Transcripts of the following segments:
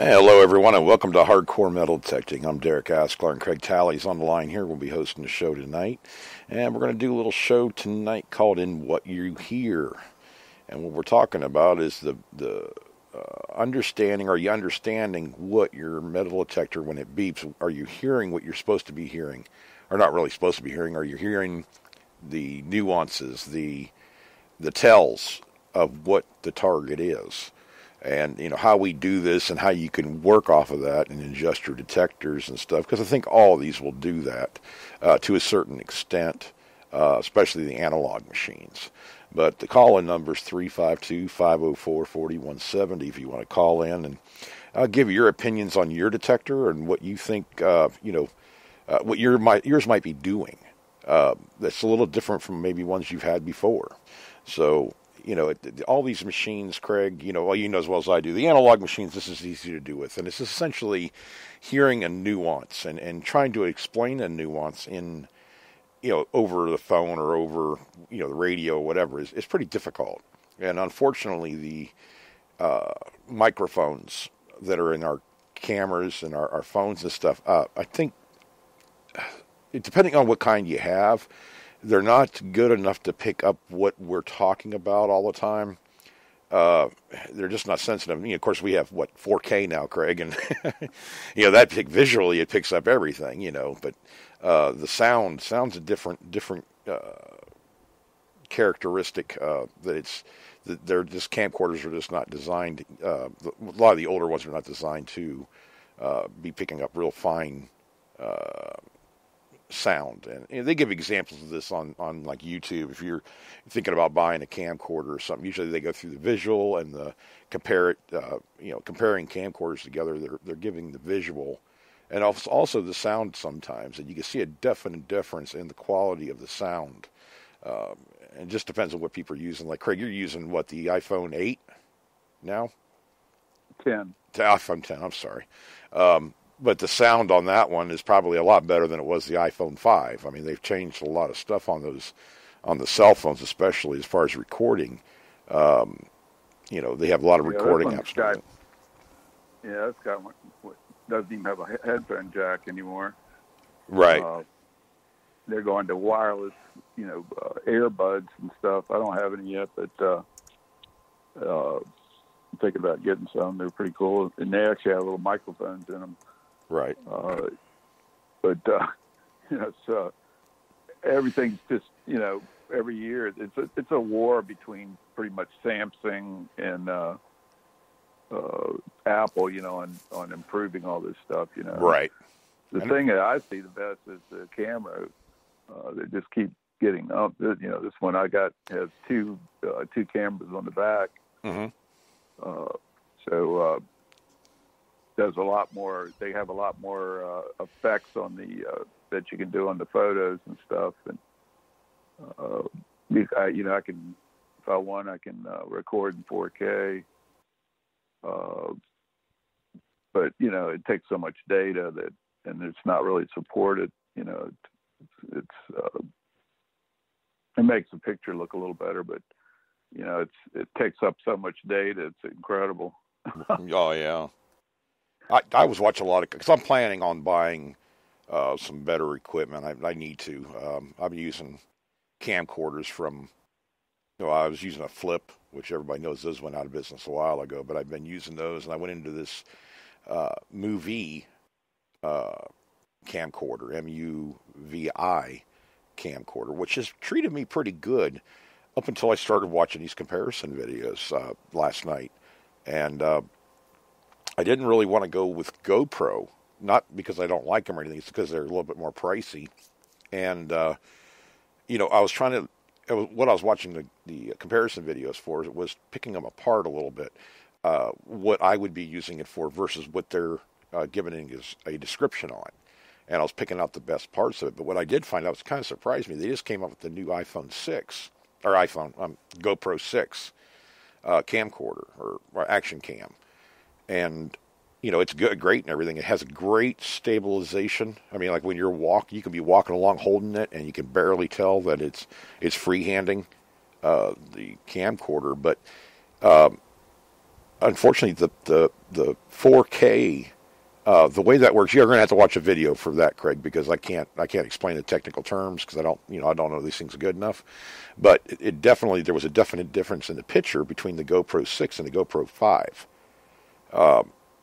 Hey, hello, everyone, and welcome to Hardcore Metal Detecting. I'm Derek Asklar, and Craig Talley's on the line here. We'll be hosting the show tonight, and we're going to do a little show tonight called In What You Hear. And what we're talking about is the understanding, are you understanding what your metal detector, when it beeps, are you hearing what you're supposed to be hearing? Or not really supposed to be hearing, are you hearing the nuances, the tells of what the target is? And, you know, how we do this and how you can work off of that and adjust your detectors and stuff. Because I think all of these will do that to a certain extent, especially the analog machines. But the call-in number is 352-504-4170 if you want to call in and give your opinions on your detector and what you think, what yours might be doing. That's a little different from maybe ones you've had before. So, you know, all these machines, Craig, well, you know as well as I do, the analog machines, this is easy to do with. And it's essentially hearing a nuance and trying to explain a nuance in, over the phone or over, the radio or whatever is pretty difficult. And unfortunately, the microphones that are in our cameras and our phones and stuff, I think, depending on what kind you have, they're not good enough to pick up what we're talking about all the time. They're just not sensitive. Of course, we have, 4K now, Craig, and, that visually it picks up everything, but the sound's a different characteristic that they're just, camcorders are just not designed, a lot of the older ones are not designed to be picking up real fine sound. And they give examples of this on like YouTube. If you're thinking about buying a camcorder or something, usually they go through the visual and comparing camcorders together. They're giving the visual and also the sound sometimes, and you can see a definite difference in the quality of the sound. And it just depends on what people are using. Like, Craig, you're using the iPhone 8 now? 10. The iPhone 10, I'm sorry. But the sound on that one is probably a lot better than it was the iPhone 5. I mean, they've changed a lot of stuff on the cell phones, especially as far as recording. They have a lot of recording apps. It's got one. Doesn't even have a headphone jack anymore. Right. They're going to wireless, earbuds and stuff. I don't have any yet, but I'm thinking about getting some. They're pretty cool, and they actually have little microphones in them. Right. So everything's just, every year it's a war between pretty much Samsung and Apple, on improving all this stuff, Right. The thing that I see the best is the camera. They just keep getting up. This one I got has two cameras on the back. Mm-hmm. Does a lot more. They have a lot more effects on the that you can do on the photos and stuff. And I can, if I want, I can record in 4K. But it takes so much data and it's not really supported. It makes the picture look a little better, but it takes up so much data. It's incredible. Oh yeah. I was watching a lot of, because I'm planning on buying some better equipment. I need to. I've been using camcorders from, I was using a Flip, which everybody knows those went out of business a while ago, but I've been using those, and I went into this Muvi camcorder, M-U-V-I camcorder, which has treated me pretty good up until I started watching these comparison videos last night. And I didn't really want to go with GoPro, not because I don't like them or anything. It's because they're a little bit more pricey. And, I was trying to, what I was watching the comparison videos for was picking them apart a little bit, what I would be using it for versus what they're giving a description on. And I was picking out the best parts of it. But what I did find out was kind of surprised me. They just came up with the new GoPro 6 camcorder or action cam. And, it's good, great and everything. It has a great stabilization. I mean, like when you can be walking along holding it and you can barely tell that it's freehanding the camcorder. But unfortunately, the 4K, the way that works, you're going to have to watch a video for that, Craig, because I can't explain the technical terms because I don't know these things good enough. But there was a definite difference in the picture between the GoPro 6 and the GoPro 5.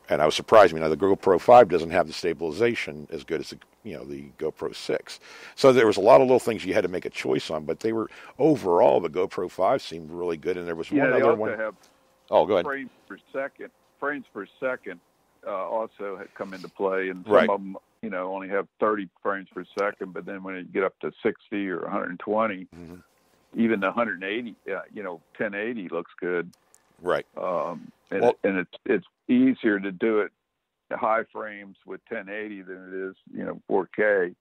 And I was surprised. The GoPro 5 doesn't have the stabilization as good as the GoPro 6. So there was a lot of little things you had to make a choice on, but they were overall the GoPro 5 seemed really good, and there was one other one. Have go ahead. Frames per second also had come into play, and some right. of them only have 30 frames per second, but then when you get up to 60 or 120, mm-hmm. even the 180, 1080 looks good. Right. And it's easier to do it high frames with 1080 than it is, 4K.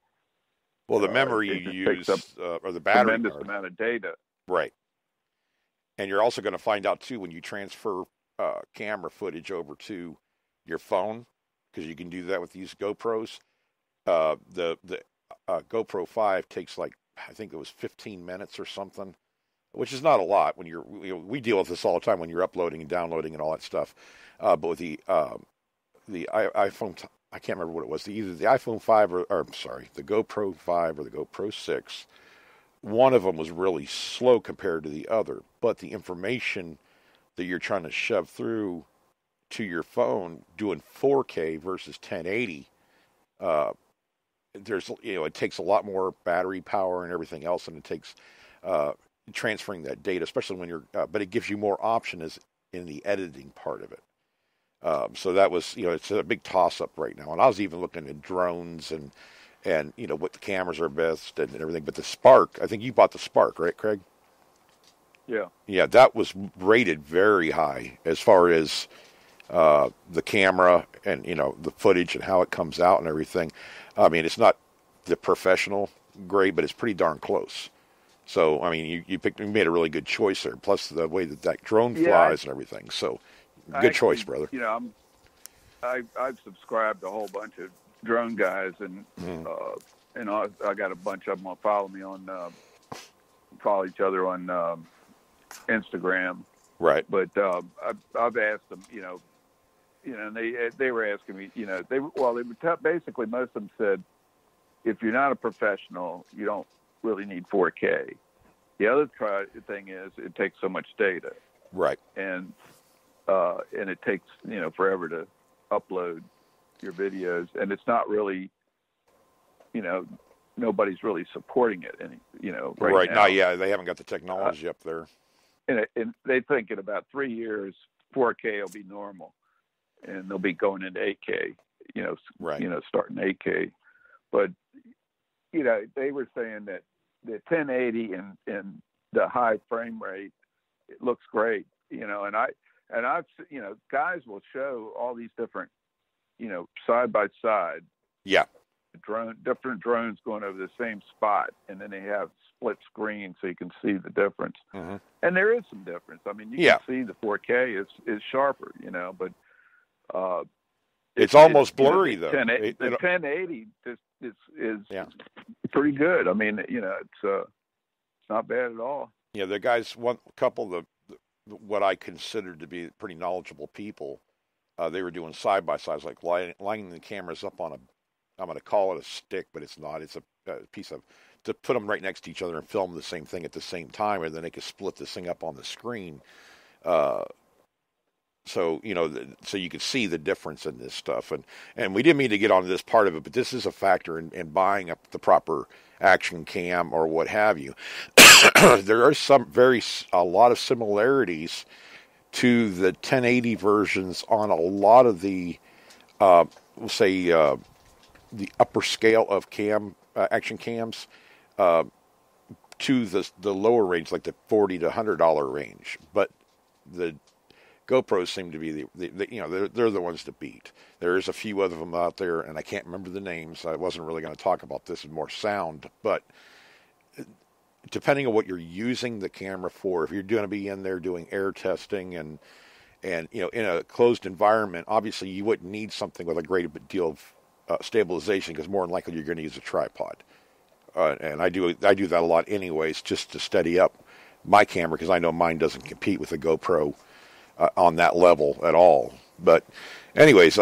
Well, the memory you use or the battery, tremendous amount of data. Right. And you're also going to find out too when you transfer camera footage over to your phone, because you can do that with these GoPros. The GoPro 5 takes I think it was 15 minutes or something, which is not a lot when we deal with this all the time when you're uploading and downloading and all that stuff. But with the iPhone, I can't remember what it was. Either the iPhone 5 the GoPro 5 or the GoPro 6. One of them was really slow compared to the other, but the information that you're trying to shove through to your phone doing 4K versus 1080, it takes a lot more battery power and everything else, and it takes transferring that data, especially when but it gives you more options in the editing part of it. So that was, it's a big toss-up right now. And I was even looking at drones and what the cameras are best and everything. But the Spark, I think you bought the Spark, right, Craig? Yeah. Yeah, that was rated very high as far as the camera and, the footage and how it comes out and everything. It's not the professional grade, but it's pretty darn close. So, you made a really good choice there. Plus the way that drone flies and everything. So, good choice, brother. I've subscribed to a whole bunch of drone guys, and I got a bunch of them follow each other on Instagram. Right. But I've asked them, and they were asking me, basically most of them said, if you're not a professional, you don't really need 4K. The other thing is it takes so much data. Right. And it takes, forever to upload your videos, and it's not really, nobody's really supporting it right now. Now. Yeah, they haven't got the technology up there. And they think in about 3 years, 4K will be normal, and they'll be going into 8K, starting 8K. But, they were saying that the 1080 and the high frame rate, it looks great, and I've, guys will show all these different, side by side. Yeah. Different drones going over the same spot, and then they have split screen so you can see the difference. Mm-hmm. And there is some difference. You can see the 4K is sharper, but it's almost blurry though. The 1080 is pretty good. It's not bad at all. Yeah, the guys, what I considered to be pretty knowledgeable people, they were doing side by sides, like lining the cameras up on I'm going to call it a stick, but it's not. It's a piece to put them right next to each other and film the same thing at the same time, and then they could split this thing up on the screen. So you could see the difference in this stuff. And we didn't mean to get onto this part of it, but this is a factor in buying up the proper action cam or what have you. There are a lot of similarities to the 1080 versions on a lot of the, we'll say, the upper scale of action cams, to the lower range, like the $40 to $100 range. But the GoPros seem to be they're the ones to beat. There's a few of them out there, and I can't remember the names. I wasn't really going to talk about this in more sound, but depending on what you're using the camera for, if you're going to be in there doing air testing and in a closed environment, obviously you wouldn't need something with a great deal of stabilization, because more than likely you're going to use a tripod. And I do that a lot anyways, just to steady up my camera, because I know mine doesn't compete with the GoPro on that level at all. But anyways,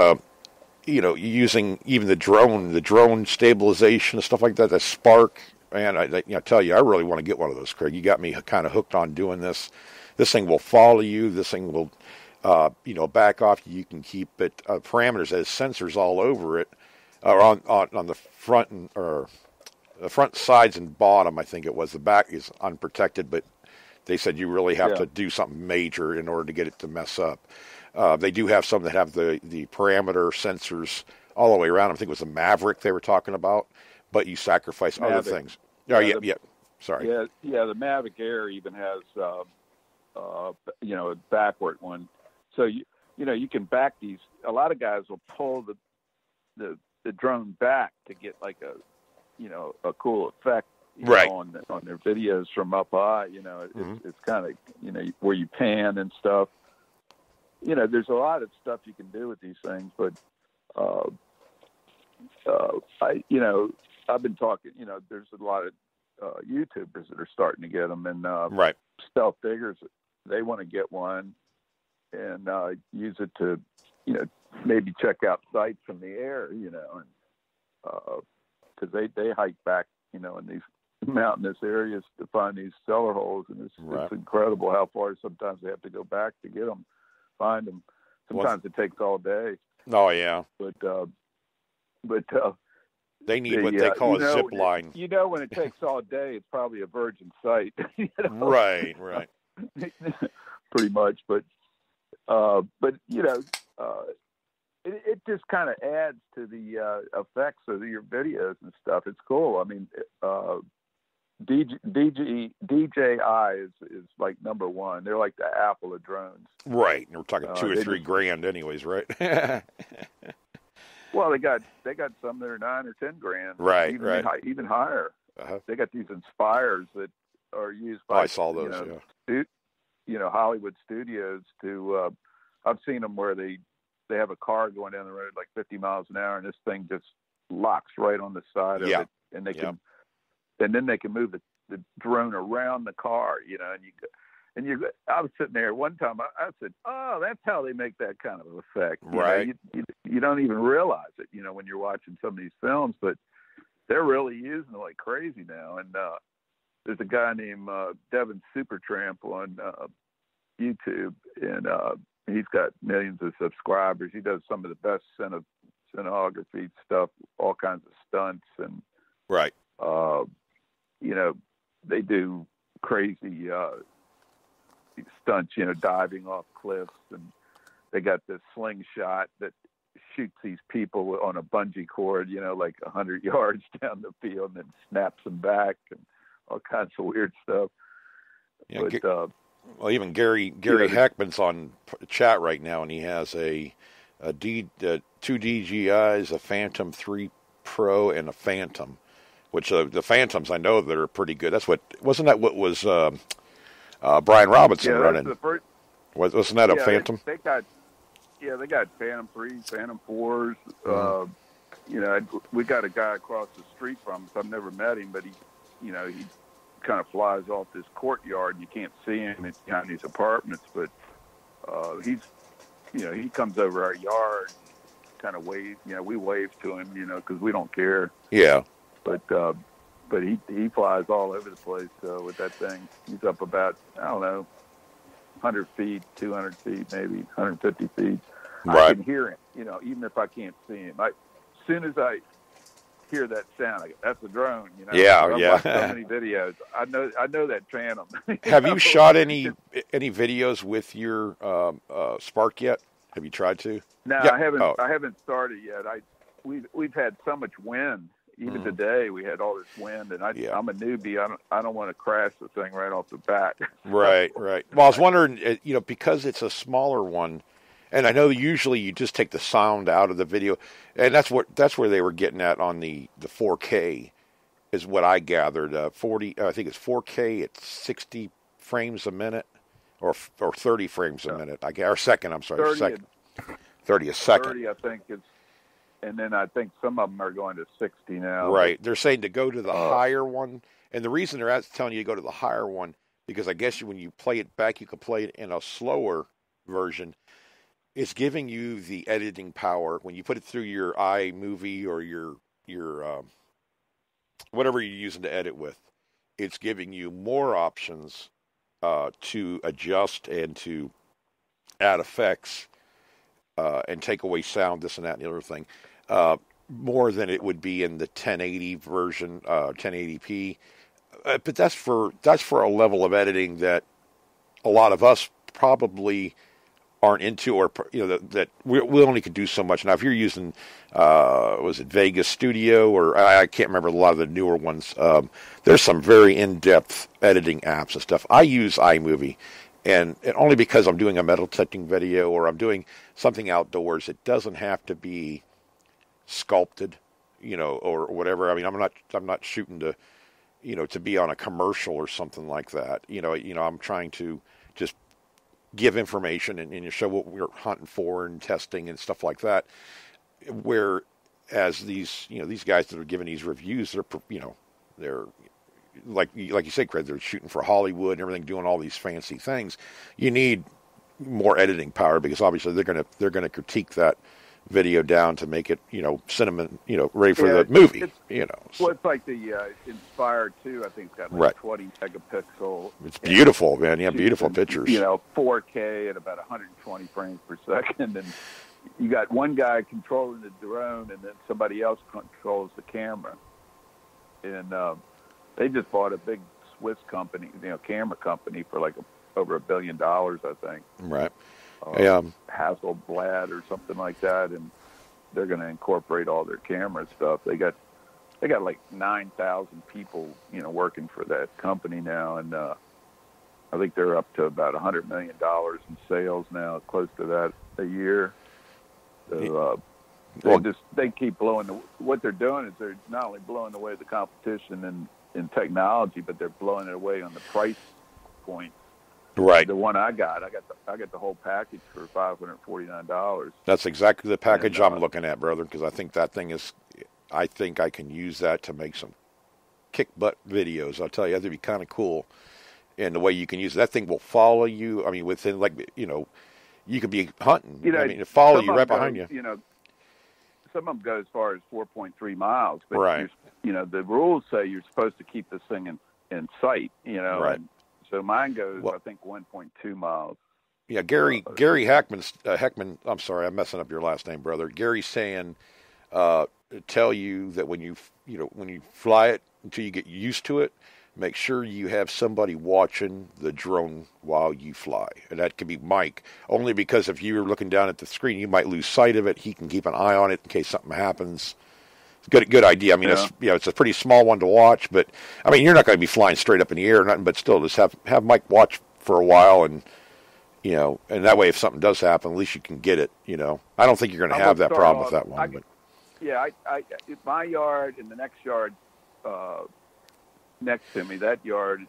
using even the drone stabilization and stuff like that, the Spark, man, I tell you, I really want to get one of those, Craig. You got me kind of hooked on doing this. This thing will follow you. This thing will, back off. You can keep it parameters as sensors all over it, or on the front or the front sides and bottom. I think it was. The back is unprotected, but they said you really have to do something major in order to get it to mess up. They do have some that have the parameter sensors all the way around. I think it was the Maverick they were talking about, but you sacrifice other things. Sorry. Yeah. The Mavic Air even has, a backward one. So you can back these. A lot of guys will pull the drone back to get like a cool effect, on their videos from up high. It's kind of where you pan and stuff. There's a lot of stuff you can do with these things, but I've been talking. There's a lot of YouTubers that are starting to get them, and Stealth Diggers, they want to get one and use it to, maybe check out sites from the air, and because they hike back, in these mountainous areas to find these cellar holes, and it's incredible how far sometimes they have to go back to get them. Find them. Sometimes it takes all day. Oh yeah. But they need what they call a zip line. When it takes all day, it's probably a virgin site. Right. Pretty much, but it just kind of adds to the effects of your videos and stuff. It's cool. I mean, DJI is like number one. They're like the Apple of drones. Right. We're talking $2 or $3 grand anyways, right? Well, they got some that are $9 or $10 grand. Right. Even higher. Uh-huh. They got these Inspires that are used by, I saw those, Hollywood studios to, I've seen them where they have a car going down the road like 50 miles an hour, and this thing just locks right on the side of it, and they can, and then they can move the drone around the car, I was sitting there one time, I said, oh, that's how they make that kind of effect. Right. You don't even realize it, when you're watching some of these films, but they're really using it like crazy now. And there's a guy named Devin Supertramp on YouTube, and he's got millions of subscribers. He does some of the best cinematography stuff, all kinds of stunts, and they do crazy stunts, diving off cliffs, and they got this slingshot that shoots these people on a bungee cord, like 100 yards down the field, and then snaps them back, and all kinds of weird stuff. Yeah, but, well, even Gary Heckman's on chat right now, and he has two DJIs, a Phantom 3 Pro, and a Phantom. Which the Phantoms, I know that are pretty good. Wasn't that what was Brian Robinson running? Wasn't that a Phantom? They got Phantom 3s, Phantom 4s. We got a guy across the street from us. I've never met him, but he kind of flies off this courtyard, and you can't see him behind these apartments. But he comes over our yard, kind of wave. We wave to him, because we don't care. Yeah. But he flies all over the place with that thing. He's up about, I don't know, 100 feet, 200 feet, maybe 150 feet. Right. I can hear him, even if I can't see him. As soon as I hear that sound, that's a drone. I've watched so many videos. I know that Phantom. Have you shot any videos with your Spark yet? Have you tried to? No, yeah. I haven't. I haven't started yet. We've had so much wind. Even today, we had all this wind, and I'm a newbie. I don't want to crash the thing right off the bat. Right. Well, I was wondering, because it's a smaller one, and I know usually you just take the sound out of the video, and that's where they were getting at on the 4K, is what I gathered. I think it's 4K at 60 frames a minute, or 30 frames a minute. Or second. I'm sorry, 30 a second. 30, I think it's. And then I think some of them are going to 60 now. Right. They're saying to go to the higher one. And the reason they're telling you to go to the higher one, because I guess when you play it back, you can play it in a slower version, it's giving you the editing power when you put it through your iMovie or your whatever you're using to edit with. It's giving you more options to adjust and to add effects and take away sound, this and that and the other thing, more than it would be in the 1080 version, 1080p. But that's for a level of editing that a lot of us probably aren't into, or that we only could do so much. Now, if you're using, was it Vegas Studio, or I can't remember a lot of the newer ones. There's some very in-depth editing apps and stuff. I use iMovie, and only because I'm doing a metal detecting video or I'm doing something outdoors. It doesn't have to be sculpted, or whatever. I mean, I'm not shooting to, to be on a commercial or something like that. I'm trying to just give information and show what we're hunting for and testing and stuff like that. Whereas these guys that are giving these reviews, they're like you said, Craig, they're shooting for Hollywood and everything, doing all these fancy things. You need more editing power because obviously they're gonna critique that video down to make it, cinnamon, ready for the movie, So. Well, it's like the Inspire 2, I think, got like 20 megapixel. It's beautiful, man. Yeah, beautiful pictures. 4K at about 120 frames per second. And you got one guy controlling the drone and then somebody else controls the camera. And they just bought a big Swiss company, camera company for like over $1 billion, I think. Right. Hasselblad or something like that, and they're going to incorporate all their camera stuff. They got like 9,000 people, working for that company now, and I think they're up to about $100 million in sales now, close to that a year. So they keep blowing. What they're doing is they're not only blowing away the competition in technology, but they're blowing it away on the price point. Right. The one I got the whole package for $549. That's exactly the package I'm looking at, brother, because I think that thing is, I think I can use that to make some kick butt videos. I'll tell you, that'd be kind of cool. And the way you can use it, that thing will follow you. I mean, within you could be hunting. It follow you right behind you. Some of them go as far as 4.3 miles. But right. The rules say you're supposed to keep this thing in sight. Right. And so mine goes, I think, 1.2 miles. Yeah, Gary Heckman. I'm sorry, I'm messing up your last name, brother. Gary's saying, tell you that when you fly it until you get used to it, make sure you have somebody watching the drone while you fly, and that could be Mike. Only because if you're looking down at the screen, you might lose sight of it. He can keep an eye on it in case something happens. Good idea. I mean, it's a pretty small one to watch, but I mean, you're not going to be flying straight up in the air or nothing, but still, just have Mike watch for a while, and and that way, if something does happen, at least you can get it. I don't think you're going to have that problem with that one. My yard and the next yard next to me, that yard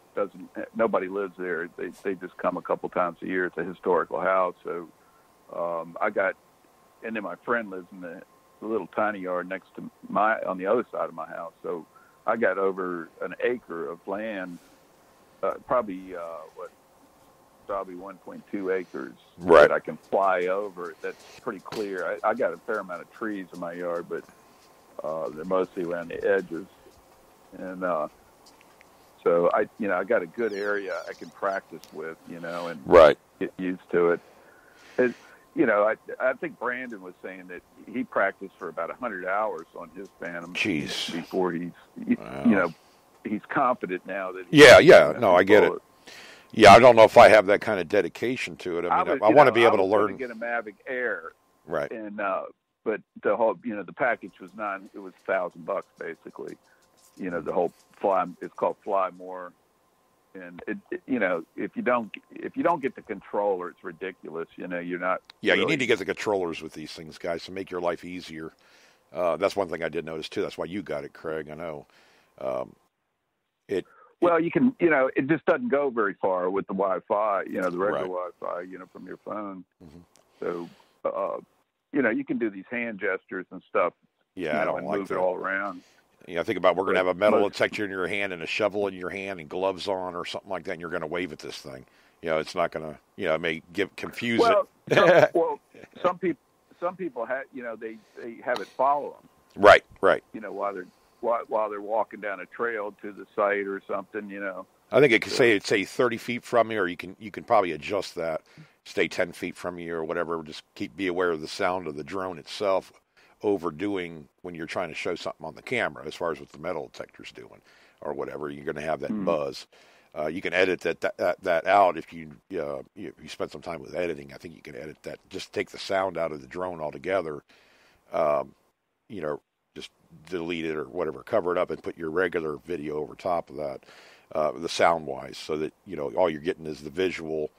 nobody lives there. They just come a couple times a year. It's a historical house, so and then my friend lives in the little tiny yard next to on the other side of my house. So I got over an acre of land, probably 1.2 acres that I can fly over. That's pretty clear. I got a fair amount of trees in my yard, but they're mostly around the edges. And so I got a good area I can practice with, and get used to it. I think Brandon was saying that he practiced for about 100 hours on his Phantom. Jeez. Before he's confident now that. No, I get it. Yeah, I don't know if I have that kind of dedication to it. I mean, I want to be able to learn. To get a Mavic Air. Right. And but the whole, the package was $1,000 basically. The whole fly. It's called Fly More. And if you don't get the controller, it's ridiculous. You're not. Yeah, really... you need to get the controllers with these things, guys, to make your life easier. That's one thing I did notice too. That's why you got it, Craig. I know. You can. It just doesn't go very far with the Wi-Fi. The regular Wi-Fi. From your phone. Mm-hmm. So, you can do these hand gestures and stuff. Yeah, I don't like move that. It all around. Think about we're going to have a metal detector in your hand and a shovel in your hand and gloves on or something like that, and you're going to wave at this thing. It's not going to, it may confuse Well, it. some people have, they have it follow them. Right. While they're walking down a trail to the site or something. I think it could say 30 feet from you, or you can probably adjust that, stay 10 feet from you or whatever. Just be aware of the sound of the drone itself overdoing when you're trying to show something on the camera, as far as what the metal detector's doing or whatever. You're going to have that buzz. You can edit that out if you spend some time with editing. I think you can edit that. Just take the sound out of the drone altogether. Just delete it or whatever, cover it up, and put your regular video over top of that, the sound wise, so that all you're getting is the visual.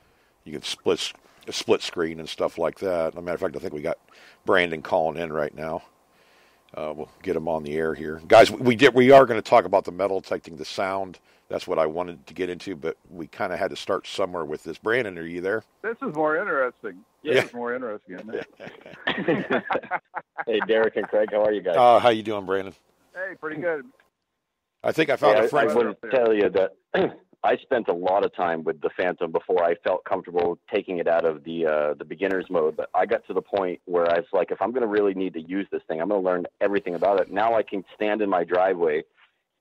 You can split screen and stuff like that. As a matter of fact, I think we got Brandon calling in right now. We'll get him on the air here, guys. We are going to talk about the metal detecting the sound. That's what I wanted to get into, but we kind of had to start somewhere with this. Brandon, are you there? This is more interesting. Yeah. This is more interesting than that. Hey, Derek and Craig, how are you guys? How you doing, Brandon? Hey, pretty good. I think I found a friend. I wouldn't tell you that I spent a lot of time with the Phantom before I felt comfortable taking it out of the beginner's mode. But I got to the point where I was like, if I'm going to really need to use this thing, I'm going to learn everything about it. Now I can stand in my driveway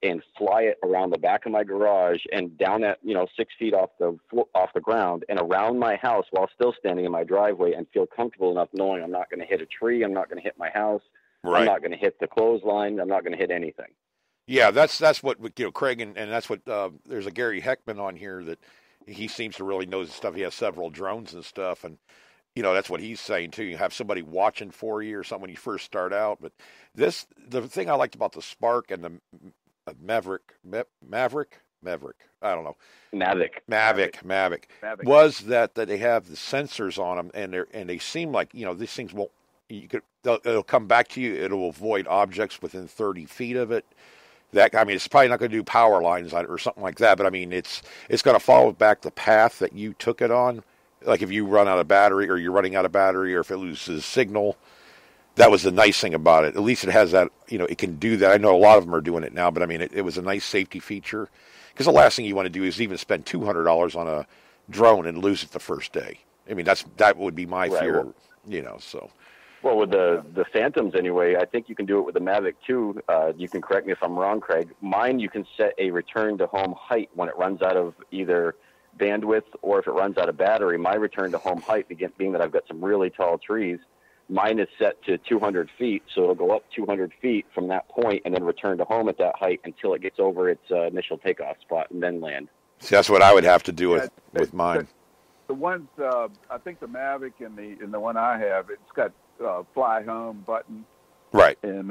and fly it around the back of my garage and down at 6 feet off the ground and around my house while still standing in my driveway, and feel comfortable enough knowing I'm not going to hit a tree, I'm not going to hit my house, right. I'm not going to hit the clothesline, I'm not going to hit anything. Yeah, that's what Craig and that's what there's a Gary Heckman on here that he seems to really know his stuff. He has several drones and stuff, and that's what he's saying too. You have somebody watching for you or something when you first start out. But the thing I liked about the Spark and the Maverick, I don't know. Mavic was that they have the sensors on them, and they seem like these things won't. It'll come back to you. It'll avoid objects within 30 feet of it. It's probably not going to do power lines or something like that. But it's going to follow back the path that you took it on. Like if you run out of battery, or you're running out of battery, or if it loses signal. That was the nice thing about it. At least it has that, it can do that. I know a lot of them are doing it now, but it was a nice safety feature. Because the last thing you want to do is even spend $200 on a drone and lose it the first day. That would be my fear, so. Well, with the Phantoms anyway, I think you can do it with the Mavic too. You can correct me if I'm wrong, Craig. Mine, you can set a return to home height when it runs out of either bandwidth or if it runs out of battery. My return to home height, being that I've got some really tall trees, mine is set to 200 feet, so it'll go up 200 feet from that point and then return to home at that height until it gets over its initial takeoff spot and then land. See, that's what I would have to do with mine. The ones, I think the Mavic and the one I have, it's got fly home button. Right. And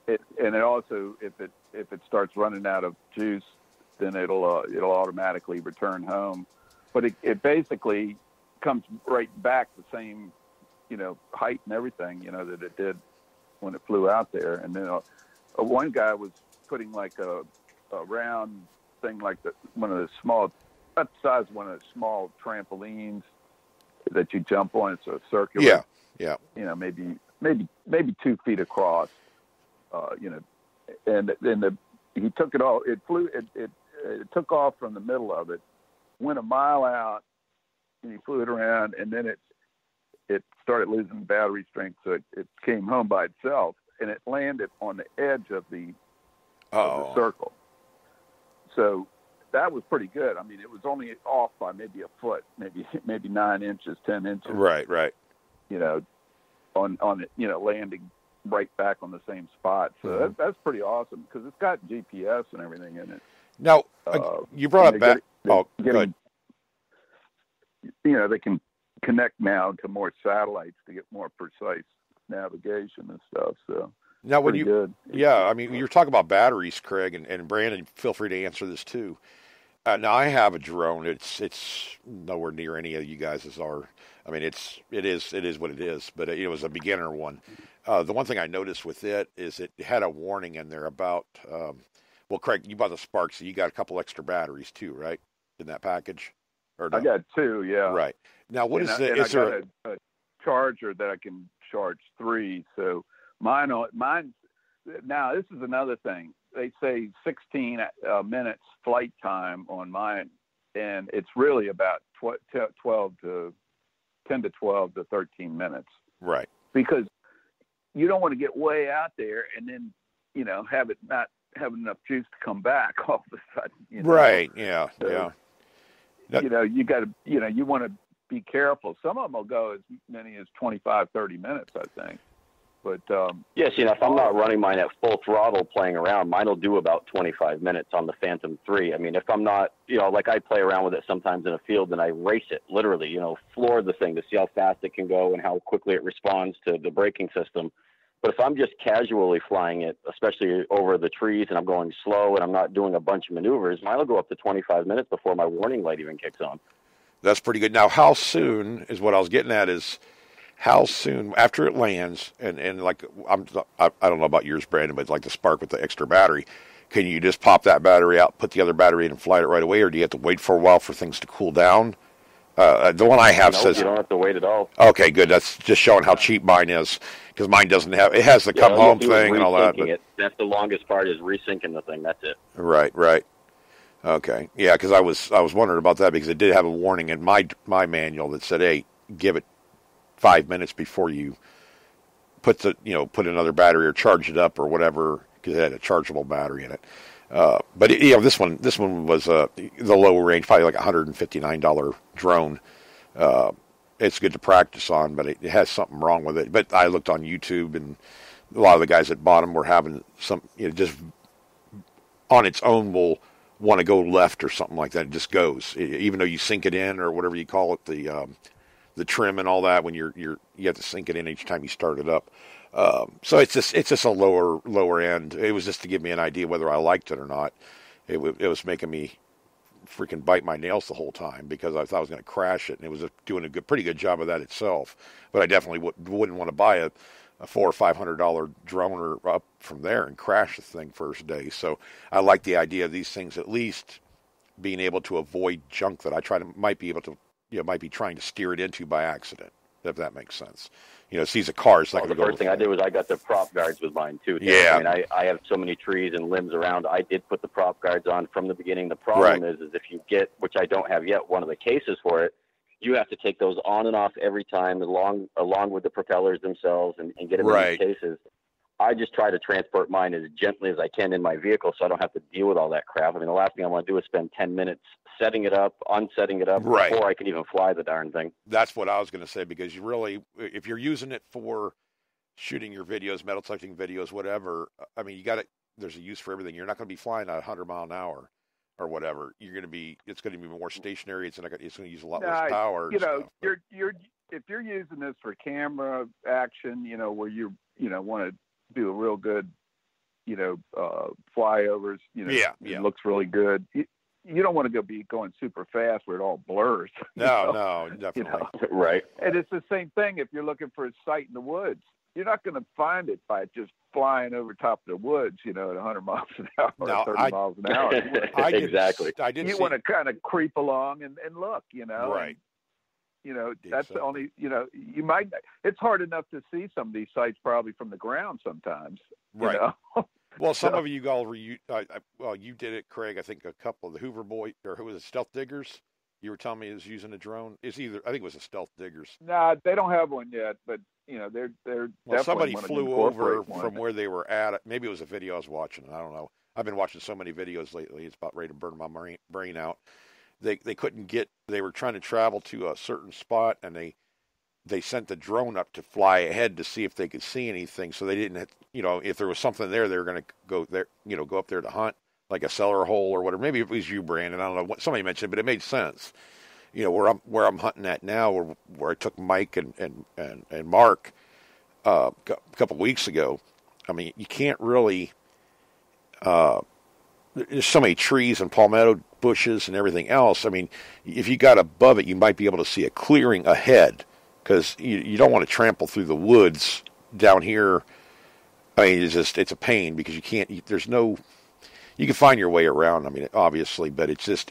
it also, if it starts running out of juice, then it'll automatically return home. But it basically comes right back the same height and everything, that it did when it flew out there. And then one guy was putting like a round thing, like one of the small, about the size of one of the small trampolines that you jump on. It's a circular. Yeah. Maybe 2 feet across. And then he took it all. It flew. It took off from the middle of it, went a mile out, and he flew it around, and then it started losing battery strength, so it came home by itself, and it landed on the edge of the circle. So that was pretty good. It was only off by maybe a foot, maybe 9 inches, 10 inches. Right. On it, landing right back on the same spot. So that's pretty awesome because it's got GPS and everything in it. Now, you brought up back. Go ahead. They can connect now to more satellites to get more precise navigation and stuff. So now, when good. You're talking about batteries, Craig, and Brandon, feel free to answer this too. Now, I have a drone. It's nowhere near any of you guys' are. It is what it is. But it was a beginner one. The one thing I noticed with it is it had a warning in there about. Well, Craig, you bought the Spark, so you got a couple extra batteries too, right? In that package. Or no? I got 2, yeah. Right. Now, what is it? Is there a charger that I can charge 3? So mine. Now, this is another thing. They say 16 minutes flight time on mine, and it's really about 10 to 12 to 13 minutes. Right. Because you don't want to get way out there and then, have it not have enough juice to come back all of a sudden. Right. Yeah. So, yeah. You got to, you want to be careful. Some of them will go as many as 25, 30 minutes, I think. But yes, if I'm not running mine at full throttle playing around, mine will do about 25 minutes on the Phantom 3. I mean, if I'm not, like I play around with it sometimes in a field and I race it, literally, floor the thing to see how fast it can go and how quickly it responds to the braking system. But if I'm just casually flying it, especially over the trees, and I'm going slow and I'm not doing a bunch of maneuvers, mine will go up to 25 minutes before my warning light even kicks on. That's pretty good. Now, how soon is what I was getting at is, how soon after it lands, and like I don't know about yours, Brandon, but like the Spark with the extra battery, can you just pop that battery out, put the other battery in, and fly it right away, or do you have to wait for a while for things to cool down? The one I have says you don't have to wait at all. Okay, good. That's just showing how cheap mine is, because mine doesn't have. It has the come home thing and all that. But that's the longest part, is resyncing the thing. That's it. Right. Okay, yeah, because I was wondering about that, because it did have a warning in my manual that said, "Hey, give it 5 minutes before you put put another battery or charge it up or whatever," because it had a chargeable battery in it. But this one was the lower range, probably like $159 drone. It's good to practice on, but it has something wrong with it. But I looked on YouTube, and a lot of the guys that bought them were having some, just on its own will want to go left or something like that. It just goes, even though you sink it in or whatever you call it, the trim and all that. When you have to sink it in each time you start it up. So it's just a lower end. It was just to give me an idea whether I liked it or not. It was making me freaking bite my nails the whole time, because I thought I was going to crash it, and it was doing a pretty good job of that itself. But I definitely wouldn't want to buy a $400 or $500 drone or up from there and crash the thing first day. So I like the idea of these things at least being able to avoid junk that I might be trying to steer it into by accident, if that makes sense. Sees a car. It's not going to go. The first thing I did was I got the prop guards with mine too. Yeah. I mean, I have so many trees and limbs around. I did put the prop guards on from the beginning. The problem is if you get, which I don't have yet, one of the cases for it, you have to take those on and off every time, along with the propellers themselves, and get them in these cases. I just try to transport mine as gently as I can in my vehicle, so I don't have to deal with all that crap. I mean, the last thing I want to do is spend 10 minutes setting it up, unsetting it up before I can even fly the darn thing. That's what I was going to say, because you really, if you're using it for shooting your videos, metal detecting videos, whatever, I mean, there's a use for everything. You're not going to be flying at 100 mile an hour or whatever. It's going to be more stationary. It's going to use a lot less power. If you're using this for camera action, where you want to do a real good, flyovers, it looks really good. You don't want to be going super fast where it all blurs. No, definitely. Right. And it's the same thing if you're looking for a site in the woods. You're not going to find it by just flying over top of the woods, at 100 miles an hour or 30 miles an hour. Exactly. You want to kind of creep along and look, Right. That's the only, you might, it's hard enough to see some of these sites probably from the ground sometimes. Right. Well, some of you all you did it, Craig. I think a couple of the Hoover Boy, or who was it, Stealth Diggers? You were telling me is using a drone. I think it was a Stealth Diggers. No, they don't have one yet, but they're well, somebody flew over from where they were at. Maybe it was a video I was watching. I don't know. I've been watching so many videos lately. It's about ready to burn my brain out. They couldn't get. They were trying to travel to a certain spot, and they sent the drone up to fly ahead to see if they could see anything. So they didn't, if there was something there, they were going to go there, go up there to hunt, like a cellar hole or whatever. Maybe it was you, Brandon. I don't know what somebody mentioned, but it made sense. Where I'm hunting at now, where I took Mike and Mark a couple of weeks ago. I mean, you can't really. There's so many trees and palmetto bushes and everything else. I mean, if you got above it, you might be able to see a clearing ahead, because you don't want to trample through the woods down here. I mean, it's a pain, because you can't. You can find your way around. I mean, obviously, but it's a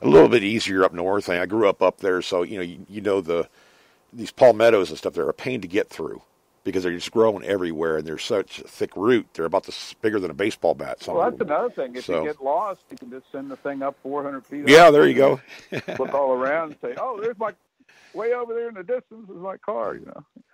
little bit easier up north. I grew up there, so these palmettos and stuff. They're a pain to get through. because they're just growing everywhere, and they're such a thick root. They're about bigger than a baseball bat. Well, that's another thing. If you get lost, you can just send the thing up 400 feet. Yeah, there you go. Look all around and say, "Oh, there's my way over there in the distance is my car."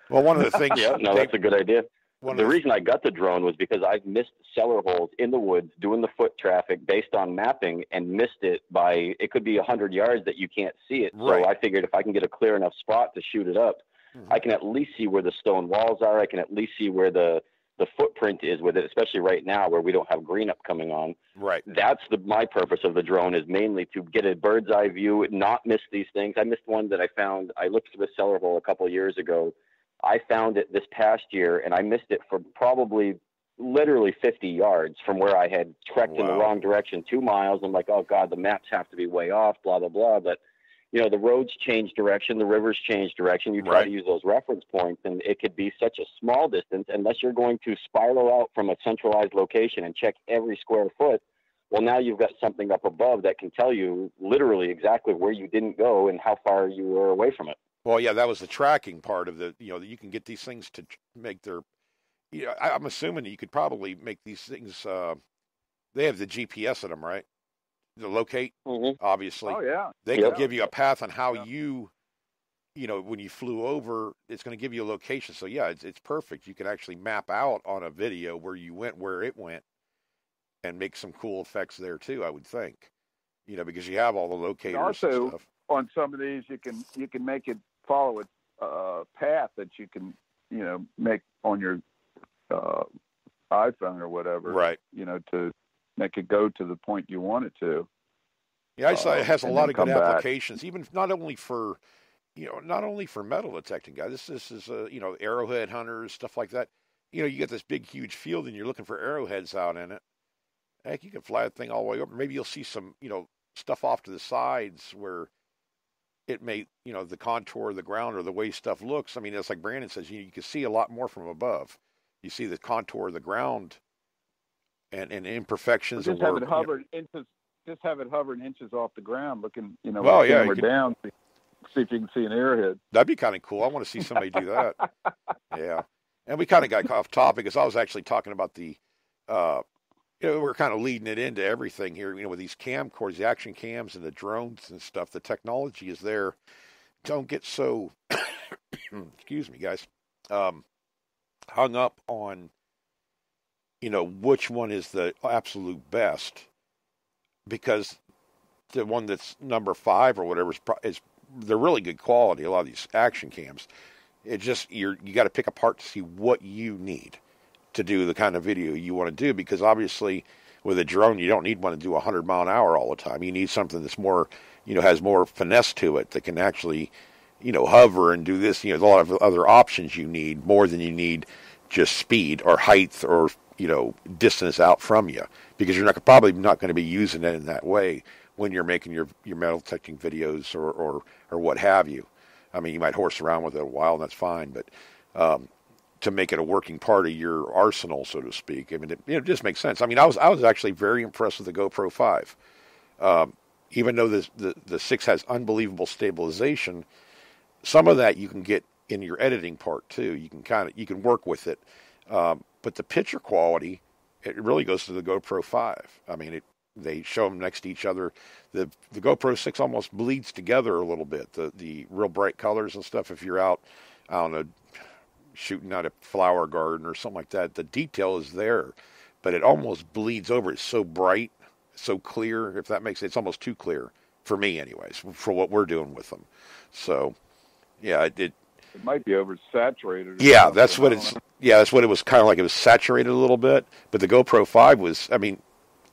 Well, one of the things. Yeah, no, that's a good idea. The reason I got the drone was because I've missed cellar holes in the woods doing the foot traffic based on mapping and missed it by, it could be 100 yards that you can't see it. Right. So I figured if I can get a clear enough spot to shoot it up, I can at least see where the stone walls are. I can at least see where the footprint is with it, especially right now where we don't have green up coming on. Right. That's my purpose of the drone, is mainly to get a bird's eye view, not miss these things. I missed one that I found. I looked through a cellar hole a couple of years ago. I found it this past year, and I missed it for probably literally 50 yards from where I had trekked in the wrong direction, 2 miles. I'm like, oh, God, the maps have to be way off, blah, blah, blah. But, the roads change direction, the rivers change direction. You try to use those reference points, and it could be such a small distance unless you're going to spiral out from a centralized location and check every square foot. Well, now you've got something up above that can tell you literally exactly where you didn't go and how far you were away from it. Well, yeah, that was the tracking part of that you can get these things to make their, I'm assuming that you could probably make these things, they have the GPS in them, right? To locate, obviously. Oh, yeah. They can give you a path on how when you flew over, it's going to give you a location. So, yeah, it's perfect. You can actually map out on a video where you went, where it went, and make some cool effects there, too, I would think. Because you have all the locators and stuff. On some of these, you can make it follow a path that you can, make on your iPhone or whatever. Right. To make it go to the point you want it to. Yeah, I saw it has a lot of good applications, even not only for metal detecting guys. This is arrowhead hunters, stuff like that. You get this big, huge field, and you're looking for arrowheads out in it. Heck, you can fly that thing all the way over. Maybe you'll see some, stuff off to the sides where it may, the contour of the ground or the way stuff looks. I mean, it's like Brandon says, you can see a lot more from above. You see the contour of the ground and imperfections. Just have it hover inches. Just have it hovering inches off the ground, looking, down. See if you can see an arrowhead. That'd be kind of cool. I want to see somebody do that. Yeah, and we kind of got off topic because I was actually talking about the. We're kind of leading it into everything here, with these camcorders, the action cams and the drones and stuff. The technology is there. Don't get so, excuse me, guys, hung up on, which one is the absolute best, because the one that's number 5 or whatever is they're really good quality. A lot of these action cams, it just, you got to pick apart to see what you need to do the kind of video you want to do, because obviously with a drone you don't need one to do 100 mile an hour all the time. You need something that's more, has more finesse to it, that can actually, hover and do this. There's a lot of other options you need, more than you need just speed or height or, distance out from you, because you're probably not going to be using it in that way when you're making your metal detecting videos or what have you. I mean, you might horse around with it a while and that's fine, but to make it a working part of your arsenal, so to speak. I mean, it just makes sense. I mean, I was actually very impressed with the GoPro 5. Even though the 6 has unbelievable stabilization, some of that you can get in your editing part too. You can work with it. But the picture quality, it really goes to the GoPro 5. I mean, they show them next to each other. The GoPro 6 almost bleeds together a little bit. The real bright colors and stuff. If you're out, I don't know, shooting out a flower garden or something like that, the detail is there, but it almost bleeds over. It's so bright, so clear, if that makes sense. It's almost too clear for me anyways, for what we're doing with them. So yeah, it might be oversaturated. Yeah, that's what it was kind of like. It was saturated a little bit, but the GoPro 5 was, I mean,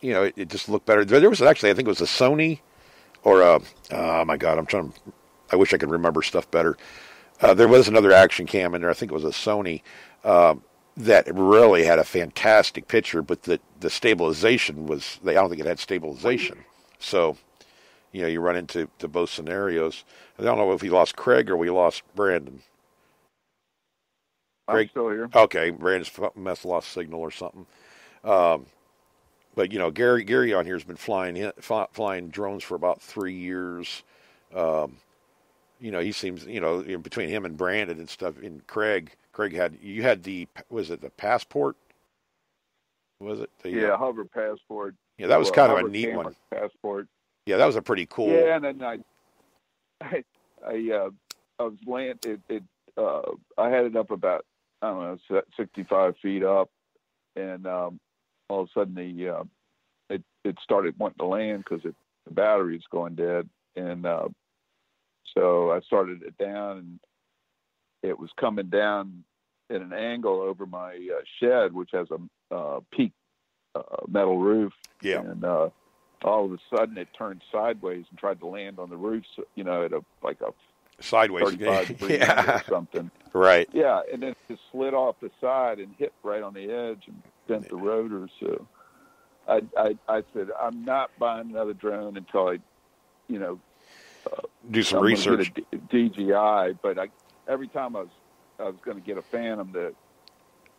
it just looked better. There was actually, I think it was a Sony or oh my God, I wish I could remember stuff better. There was another action cam in there. I think it was a Sony that really had a fantastic picture, but the stabilization was, I don't think it had stabilization. So, you run into both scenarios. I don't know if we lost Craig or we lost Brandon. Craig? I'm still here. Okay, Brandon's must have lost signal or something. But Gary on here has been flying drones for about 3 years. he seems, between him and Brandon and stuff, and Craig you had was it the Passport? Was it? Hover Passport. Yeah, that was kind of a neat one. Passport. Yeah, that was a pretty cool. Yeah, and then I was landing. I had it up about, I don't know, 65 feet up, and all of a sudden it started wanting to land because the battery was going dead, and so I started it down, and it was coming down at an angle over my shed, which has a peak metal roof. Yeah. And all of a sudden it turned sideways and tried to land on the roof, at a sideways 35 degree angle or something. Right. Yeah, and then it just slid off the side and hit right on the edge and bent the rotor. So I said, I'm not buying another drone until I, do some research. Get a DJI, but every time I was going to get a Phantom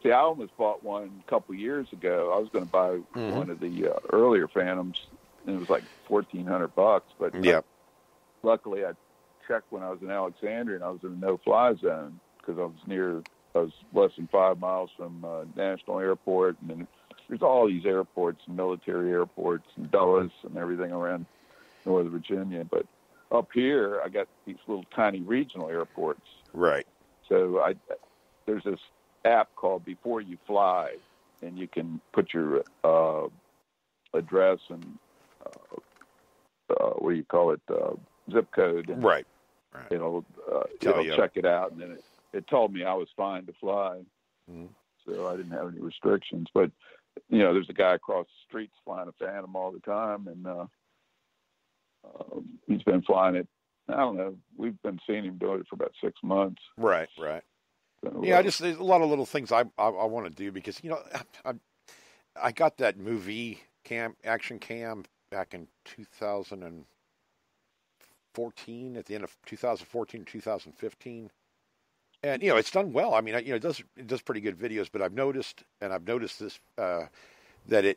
I almost bought one a couple years ago. I was going to buy one of the earlier Phantoms, and it was like $1,400. But luckily, I checked when I was in Alexandria, and I was in a no-fly zone because I was less than 5 miles from National Airport, and then there's all these airports, and military airports, and Dulles, and everything around Northern Virginia. But up here, I got these little tiny regional airports. Right. So there's this app called Before You Fly, and you can put your address and zip code. And right. It'll Tell you. check it out, and then it told me I was fine to fly. Mm-hmm. So I didn't have any restrictions. But there's a guy across the street flying a Phantom all the time, and he's been flying it. I don't know. We've been seeing him doing it for about 6 months. Right. So, there's a lot of little things I want to do because I got that movie action cam back in 2014, at the end of 2014, 2015, and it's done well. I mean, it does pretty good videos, but I've noticed this that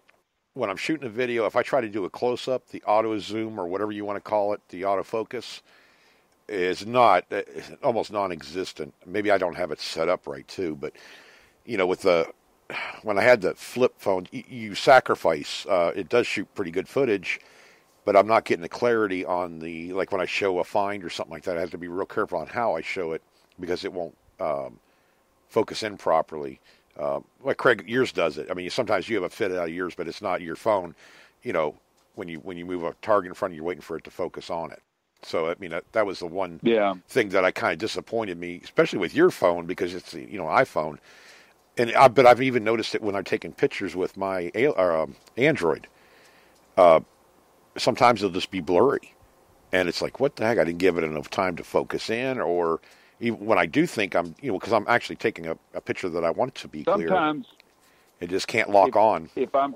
when I'm shooting a video, if I try to do a close up, the auto zoom or whatever you want to call it, the autofocus is almost non-existent. Maybe I don't have it set up right too, but when I had the flip phone, you sacrifice. It does shoot pretty good footage, but I'm not getting the clarity on like when I show a find or something like that. I have to be real careful on how I show it because it won't focus in properly. Like Craig, yours does it. I mean, sometimes you have a fit out of yours, but it's not your phone. When you move a target in front of you, you're waiting for it to focus on it. So, I mean, that was the one thing that I kind of disappointed me, especially with your phone, because it's the iPhone. But I've even noticed it when I'm taking pictures with my Android. Sometimes it'll just be blurry, and it's like, what the heck? I didn't give it enough time to focus in, or even when I do think I'm, because I'm actually taking a picture that I want to be clear. Sometimes it just can't lock on. If I'm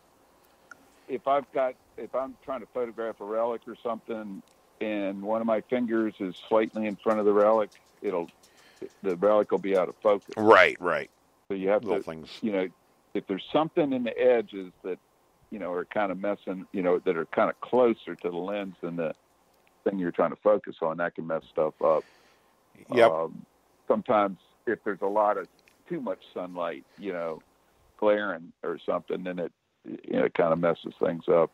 trying to photograph a relic or something, and one of my fingers is slightly in front of the relic, the relic will be out of focus. Right. So you have little to, things. If there's something in the edges that, are kind of messing, that are kind of closer to the lens than the thing you're trying to focus on, that can mess stuff up. Yep. Sometimes if there's too much sunlight, glaring or something, then it kind of messes things up.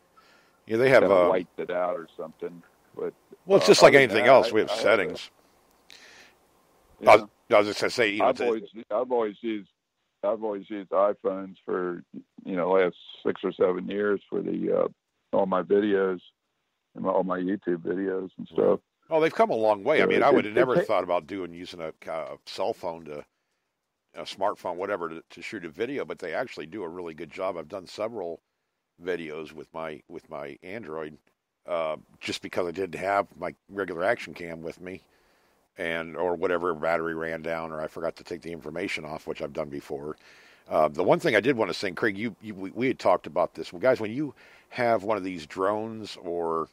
Yeah, they have wiped it out or something. But it's just like anything else. We have settings. I was just gonna say, I've always used iPhones for last 6 or 7 years for all my videos and all my YouTube videos and stuff. Oh, they've come a long way. I mean, I would have never thought about using a cell phone a smartphone, whatever, to shoot a video, but they actually do a really good job. I've done several videos with my Android, just because I didn't have my regular action cam with me, or whatever, battery ran down, or I forgot to take the information off, which I've done before. The one thing I did want to say, Craig, we had talked about this. Well, guys, when you have one of these drones or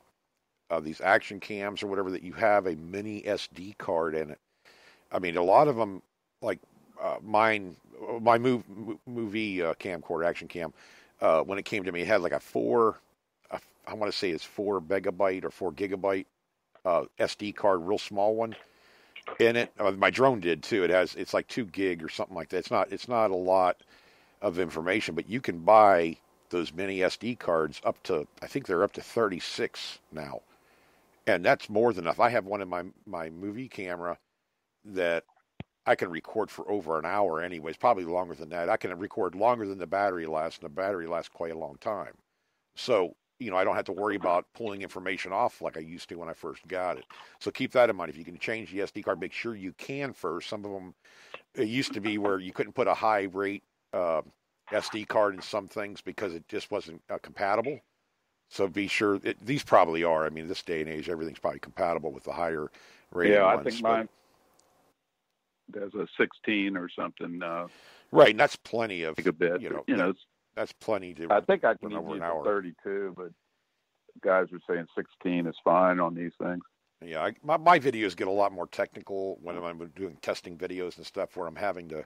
these action cams or whatever, that you have a mini SD card in it. I mean, a lot of them, like my movie camcorder, action cam, when it came to me, it had like I want to say it's 4 megabyte or 4 gigabyte SD card, real small one. in it. My drone did too. It's like 2 gig or something like that. It's not a lot of information, but you can buy those mini SD cards up to, I think they're up to 36 now, and that's more than enough. I have one in my movie camera that I can record for over an hour anyways, probably longer than that. I can record longer than the battery lasts, and the battery lasts quite a long time. So, I don't have to worry about pulling information off like I used to when I first got it. So keep that in mind. If you can change the SD card, make sure you can first. Some of them, it used to be where you couldn't put a high rate SD card in some things because it just wasn't compatible. So be sure, these probably are. I mean, this day and age, everything's probably compatible with the higher rated ones. Yeah, I think mine there's a 16 or something. Right, and that's plenty of gigabit. That's plenty to. I think I can run over use an hour. 32, but guys are saying 16 is fine on these things. Yeah, my videos get a lot more technical when I'm doing testing videos and stuff, where I'm having to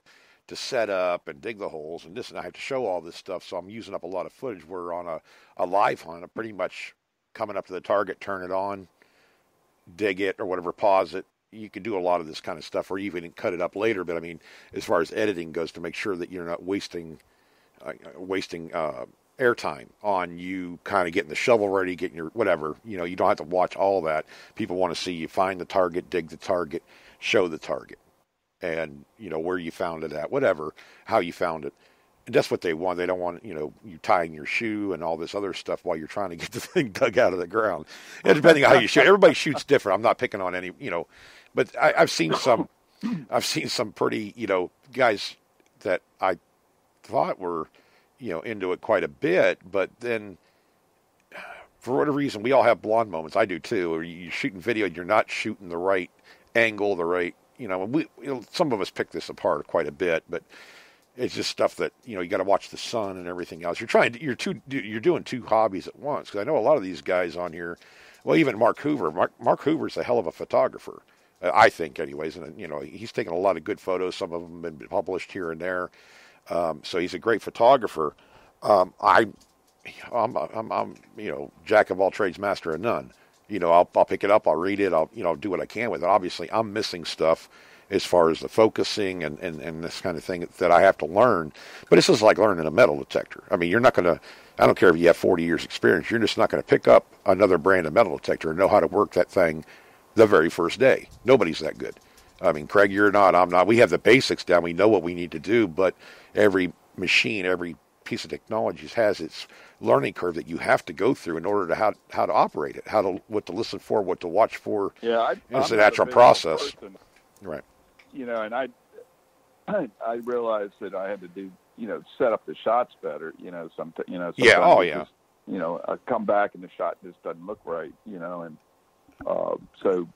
set up and dig the holes and this, and I have to show all this stuff. So I'm using up a lot of footage. Where on a live hunt, I'm pretty much coming up to the target, turn it on, dig it or whatever, pause it. You can do a lot of this kind of stuff, or even cut it up later. But I mean, as far as editing goes, to make sure that you're not wasting airtime on you kind of getting the shovel ready, getting your whatever. You don't have to watch all that. People want to see you find the target, dig the target, show the target, and where you found it at, whatever, how you found it. And that's what they want. They don't want you tying your shoe and all this other stuff while you're trying to get the thing dug out of the ground. And depending on how you shoot, everybody shoots different. I'm not picking on any, but I've seen some pretty guys that I thought were into it quite a bit, but then for whatever reason, we all have blonde moments. I do too. Or you're shooting video and you're not shooting the right angle, the right some of us pick this apart quite a bit, but it's just stuff that you got to watch the sun and everything else. You're doing 2 hobbies at once, because I know a lot of these guys on here. Well, even Mark Hoover. Mark Hoover's a hell of a photographer, I think, anyways. And he's taken a lot of good photos. Some of them have been published here and there. So he's a great photographer. I'm jack of all trades, master of none. I'll pick it up, I'll read it, I'll do what I can with it. Obviously, I'm missing stuff as far as the focusing and this kind of thing that I have to learn. But this is like learning a metal detector. I mean, you're not going to, I don't care if you have 40 years experience, you're just not going to pick up another brand of metal detector and know how to work that thing the very first day. Nobody's that good. I mean, Craig, you're not, I'm not. We have the basics down. We know what we need to do, but every machine, every piece of technology has its learning curve that you have to go through in order to how to operate it, what to listen for, what to watch for. Yeah, it's a natural process, right? And I realized that I had to do set up the shots better. Yeah. Oh yeah. I come back and the shot just doesn't look right. And so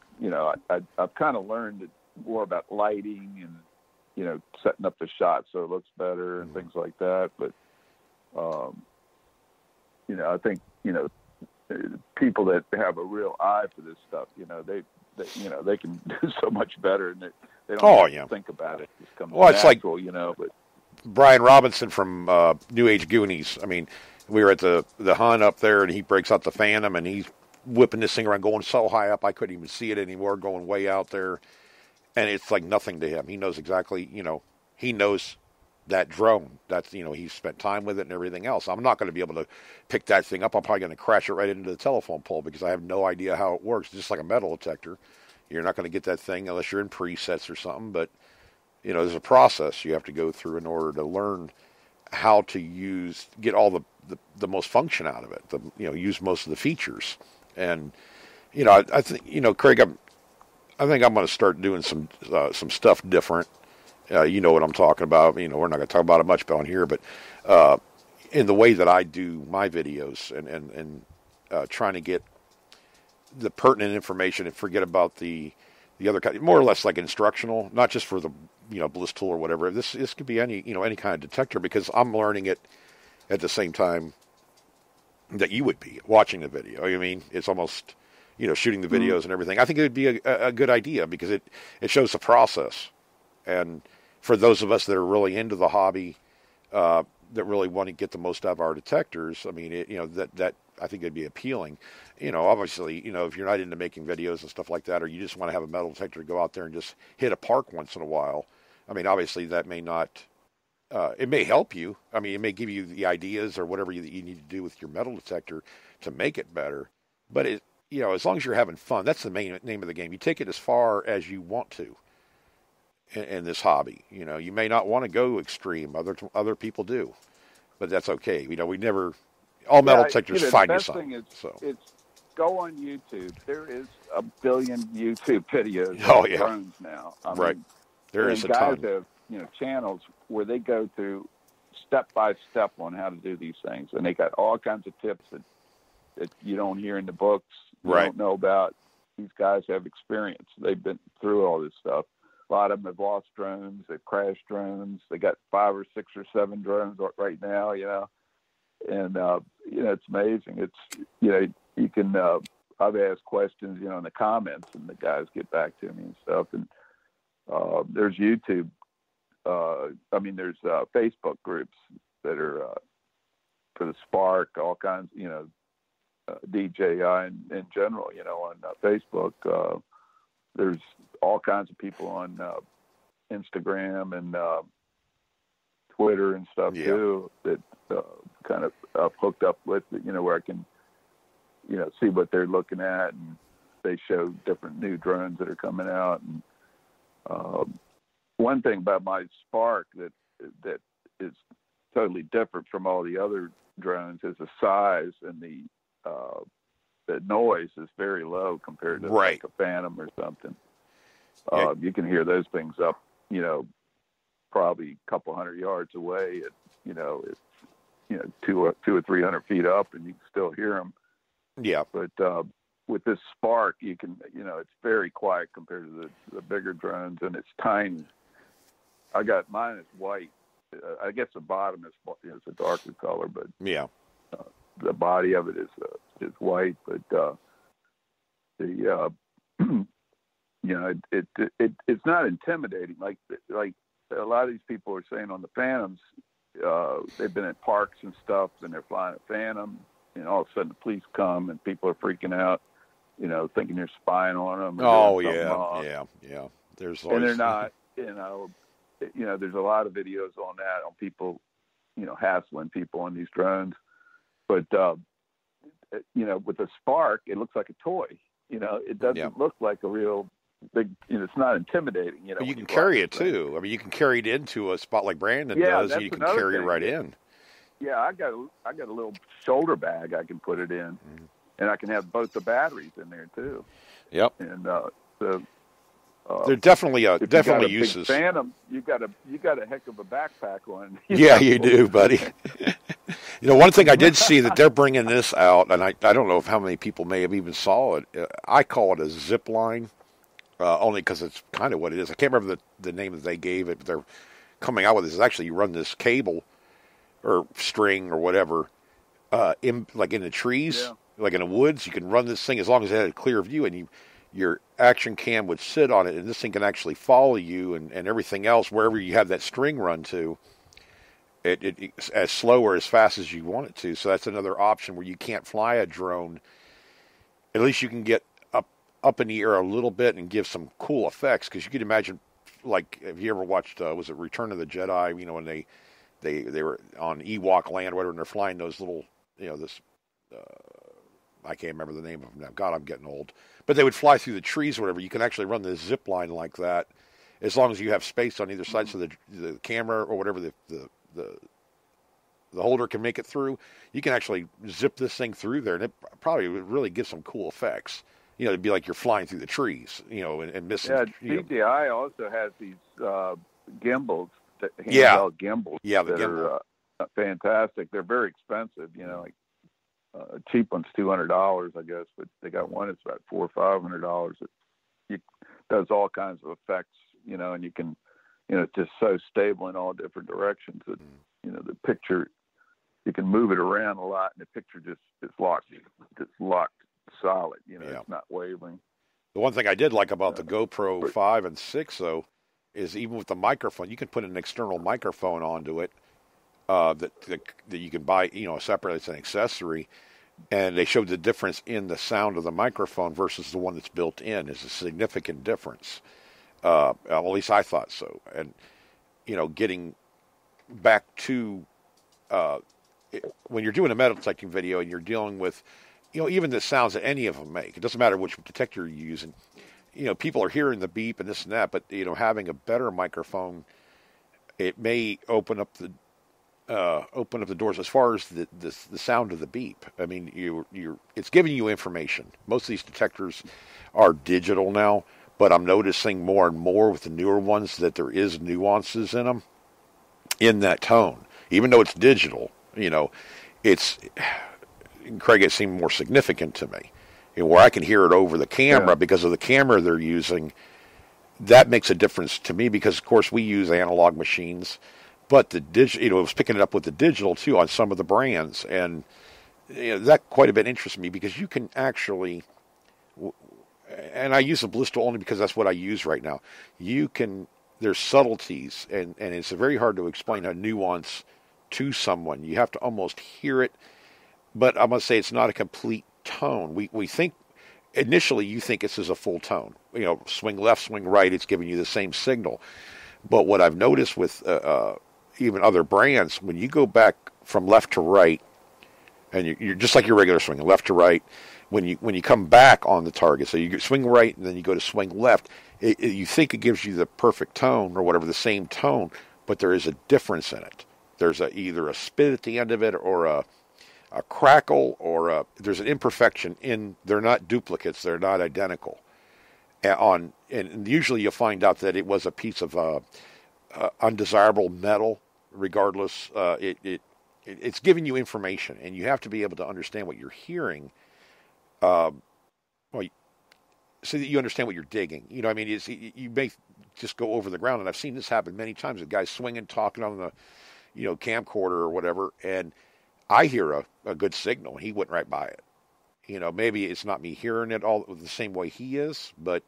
I've kind of learned more about lighting and setting up the shot so it looks better and things like that. But I think people that have a real eye for this stuff, they can do so much better, and they don't have to think about it. It just comes natural, it's like But Brian Robinson from New Age Goonies. I mean, we were at the hunt up there, and he breaks out the Phantom, and he's whipping this thing around, going so high up I couldn't even see it anymore, going way out there, and it's like nothing to him. He knows exactly, he knows that drone. That's, he's spent time with it and everything else. I'm not going to be able to pick that thing up. I'm probably going to crash it right into the telephone pole because I have no idea how it works. Just like a metal detector, you're not going to get that thing unless you're in presets or something. But there's a process you have to go through in order to learn how to get all the most function out of it. Use most of the features. And I think Craig, I think I'm going to start doing some stuff different. You know what I'm talking about. We're not going to talk about it much on here, but in the way that I do my videos and trying to get the pertinent information and forget about the other kind, more or less like instructional, not just for the Bliss tool or whatever. This could be any kind of detector, because I'm learning it at the same time that you would be watching the video. I mean, it's almost shooting the videos and everything. I think it would be a good idea because it shows the process. And for those of us that are really into the hobby, that really want to get the most out of our detectors, I mean, that I think it'd be appealing. obviously, if you're not into making videos and stuff like that, or you just want to have a metal detector to go out there and just hit a park once in a while, I mean, obviously that may not, it may help you. I mean, it may give you the ideas or whatever you need to do with your metal detector to make it better. But as long as you're having fun, that's the main name of the game. You take it as far as you want to in this hobby. You may not want to go extreme. Other people do, but that's okay. We never. All metal detectors find you something. The best thing is, it's go on YouTube. There is a billion YouTube videos of drones now. Right. There is a ton. Guys have, channels where they go through step by step on how to do these things, and they got all kinds of tips that you don't hear in the books. You don't know about. These guys have experience. They've been through all this stuff. A lot of them have lost drones. They've crashed drones. They got 5 or 6 or 7 drones right now. And it's amazing. It's you can. I've asked questions, in the comments, and the guys get back to me and stuff. And there's YouTube. There's Facebook groups that are for the Spark, all kinds. DJI in general. On Facebook. There's all kinds of people on Instagram and Twitter and stuff too that kind of hooked up with, where I can, see what they're looking at, and they show different new drones that are coming out. And one thing about my Spark that is totally different from all the other drones is the size, and the noise is very low compared to like a Phantom or something. You can hear those things up, probably a couple hundred yards away at, 200 or 300 feet up, and you can still hear them. Yeah. But with this Spark, you can, it's very quiet compared to the bigger drones, and it's tiny. I got mine is white. I guess the bottom is a darker color, but the body of it is white. But it's not intimidating like a lot of these people are saying on the Phantoms. They've been at parks and stuff, and they're flying a Phantom, and all of a sudden the police come and people are freaking out, thinking you're spying on them. Oh yeah. There's always... and they're not. There's a lot of videos on that, on people, hassling people on these drones. But with the Spark, it looks like a toy. It doesn't look like a real big. It's not intimidating. But you can carry it too. I mean, you can carry it into a spot like Brandon does. And you can carry it right in. Yeah, I got a little shoulder bag I can put it in, and I can have both the batteries in there too. Yep. And they're definitely uses. Phantom, you got a heck of a backpack on. Yeah, you do, buddy. One thing I did see that they're bringing this out, and I don't know if how many people may have even saw it. I call it a zip line, only because it's kind of what it is. I can't remember the name that they gave it, but they're coming out with this. Actually, you run this cable or string or whatever in the trees, like in the woods. You can run this thing as long as it had a clear view, and your action cam would sit on it, and this thing can actually follow you and everything else wherever you have that string run to. It's as slow or as fast as you want it to. So that's another option where you can't fly a drone. At least you can get up in the air a little bit and give some cool effects. Because you could imagine, like, have you ever watched, was it Return of the Jedi? When they were on Ewok land or whatever, and they're flying those little, I can't remember the name of them now. God, I'm getting old. But they would fly through the trees or whatever. You can actually run this zip line like that, as long as you have space on either side, so the camera or whatever the holder can make it through. You can actually zip this thing through there, and it probably would really give some cool effects. It'd be like you're flying through the trees, and missing. Yeah, DJI also has these gimbals, handheld gimbals. Yeah, the that gimbal. Are fantastic. They're very expensive. Like a cheap one's $200, I guess, but they got one that's about $400 or $500. It does all kinds of effects, and you can, it's just so stable in all different directions that, the picture, you can move it around a lot, and the picture just is locked solid. It's not wavering. The one thing I did like about the GoPro 5 and 6, though, is even with the microphone, you can put an external microphone onto it that you can buy, separately as an accessory. And they showed the difference in the sound of the microphone versus the one that's built in is a significant difference. At least I thought so. And, getting back to when you're doing a metal detecting video and you're dealing with, even the sounds that any of them make, it doesn't matter which detector you're using. People are hearing the beep and this and that, but, having a better microphone, it may open up the doors as far as the sound of the beep. I mean, it's giving you information. Most of these detectors are digital now, but I'm noticing more and more with the newer ones that there is nuances in them, in that tone. Even though it's digital, Craig, it seemed more significant to me. Where I can hear it over the camera because of the camera they're using, that makes a difference to me because, of course, we use analog machines. But the digital, it was picking it up with the digital too on some of the brands, and that quite a bit interests me because you can actually, and I use the Blisstal only because that's what I use right now. There's subtleties, and it's very hard to explain a nuance to someone. You have to almost hear it, but I must say it's not a complete tone. We think initially you think this is a full tone. Swing left, swing right. It's giving you the same signal, but what I've noticed with even other brands, when you go back from left to right, and you're just like your regular swing, left to right, when you come back on the target, so you swing right and then you go to swing left, you think it gives you the perfect tone or whatever, the same tone, but there is a difference in it. There's either a spit at the end of it or a crackle or there's an imperfection in. They're not duplicates. They're not identical. And usually you'll find out that it was a piece of undesirable metal. Regardless, it's giving you information, and you have to be able to understand what you're hearing, so that you understand what you're digging. I mean, you may just go over the ground, and I've seen this happen many times. A guy swinging, talking on the, camcorder or whatever, and I hear a good signal, and he went right by it. Maybe it's not me hearing it all the same way he is, but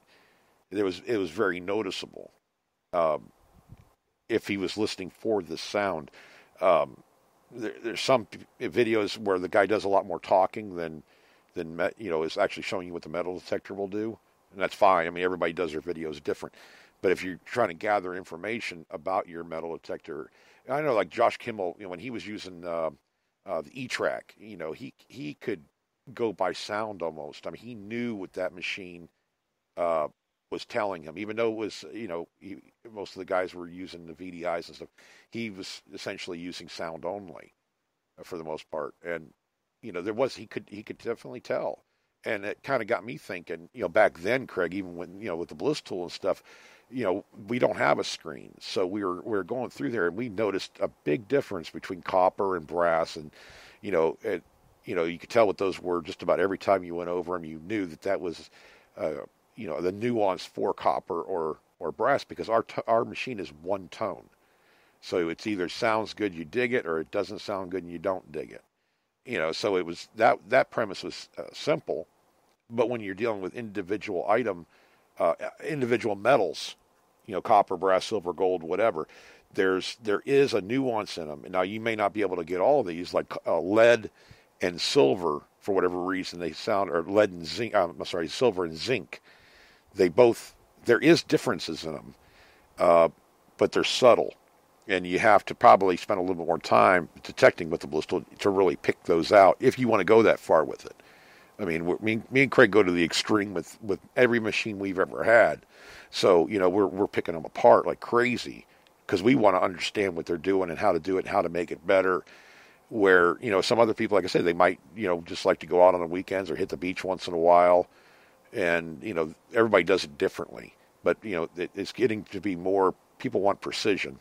it was very noticeable. If he was listening for the sound. There's some videos where the guy does a lot more talking than is actually showing you what the metal detector will do, and that's fine. I mean, everybody does their videos different, but if you're trying to gather information about your metal detector, I know like Josh Kimmel, when he was using the E-Track, he could go by sound almost. I mean, he knew what that machine was telling him, even though it was, most of the guys were using the VDIs and stuff. He was essentially using sound only for the most part. And, he could definitely tell. And it kind of got me thinking, back then, Craig, even when, with the Bliss tool and stuff, we don't have a screen. So we were going through there and we noticed a big difference between copper and brass. And, you could tell what those were just about every time you went over them. You knew that was, the nuance for copper or brass, because our machine is one tone. So it's either sounds good, you dig it, or it doesn't sound good and you don't dig it. So it was that premise was simple, but when you're dealing with individual metals, copper, brass, silver, gold, whatever, there is a nuance in them. And now you may not be able to get all of these, like lead and silver, for whatever reason they sound, or lead and zinc. Silver and zinc. There is differences in them, but they're subtle. And you have to probably spend a little bit more time detecting with the Bliss tool to really pick those out if you want to go that far with it. I mean, me and Craig go to the extreme with every machine we've ever had. So, we're picking them apart like crazy because we want to understand what they're doing and how to do it and how to make it better. Where, some other people, like I said, they might, just like to go out on the weekends or hit the beach once in a while. And, everybody does it differently. But, it's getting to be more, people want precision.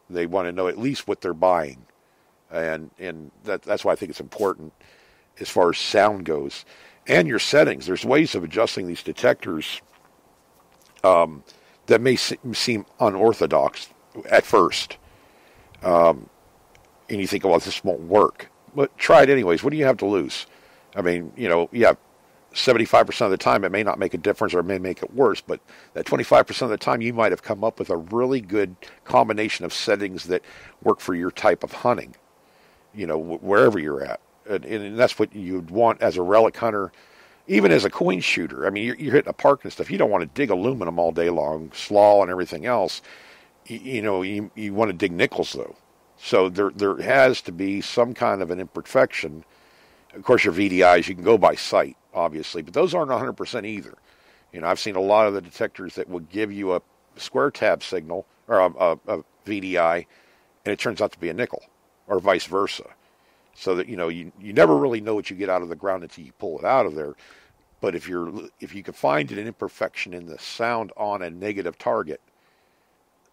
They want to know at least what they're buying. And that's why I think it's important as far as sound goes. And your settings. There's ways of adjusting these detectors that may seem unorthodox at first. And you think, well, this won't work. But try it anyways. What do you have to lose? I mean, 75% of the time it may not make a difference or it may make it worse, but that 25% of the time you might have come up with a really good combination of settings that work for your type of hunting, wherever you're at. and that's what you'd want as a relic hunter, even as a coin shooter. I mean, you're hitting a park and stuff. You don't want to dig aluminum all day long, slaw and everything else. You want to dig nickels, though. So there has to be some kind of an imperfection. Of course, your VDIs, you can go by sight, obviously, but those aren't 100% either. I've seen a lot of the detectors that will give you a square tab signal, or a VDI, and it turns out to be a nickel, or vice versa. So that, you never really know what you get out of the ground until you pull it out of there. But if you can find an imperfection in the sound on a negative target,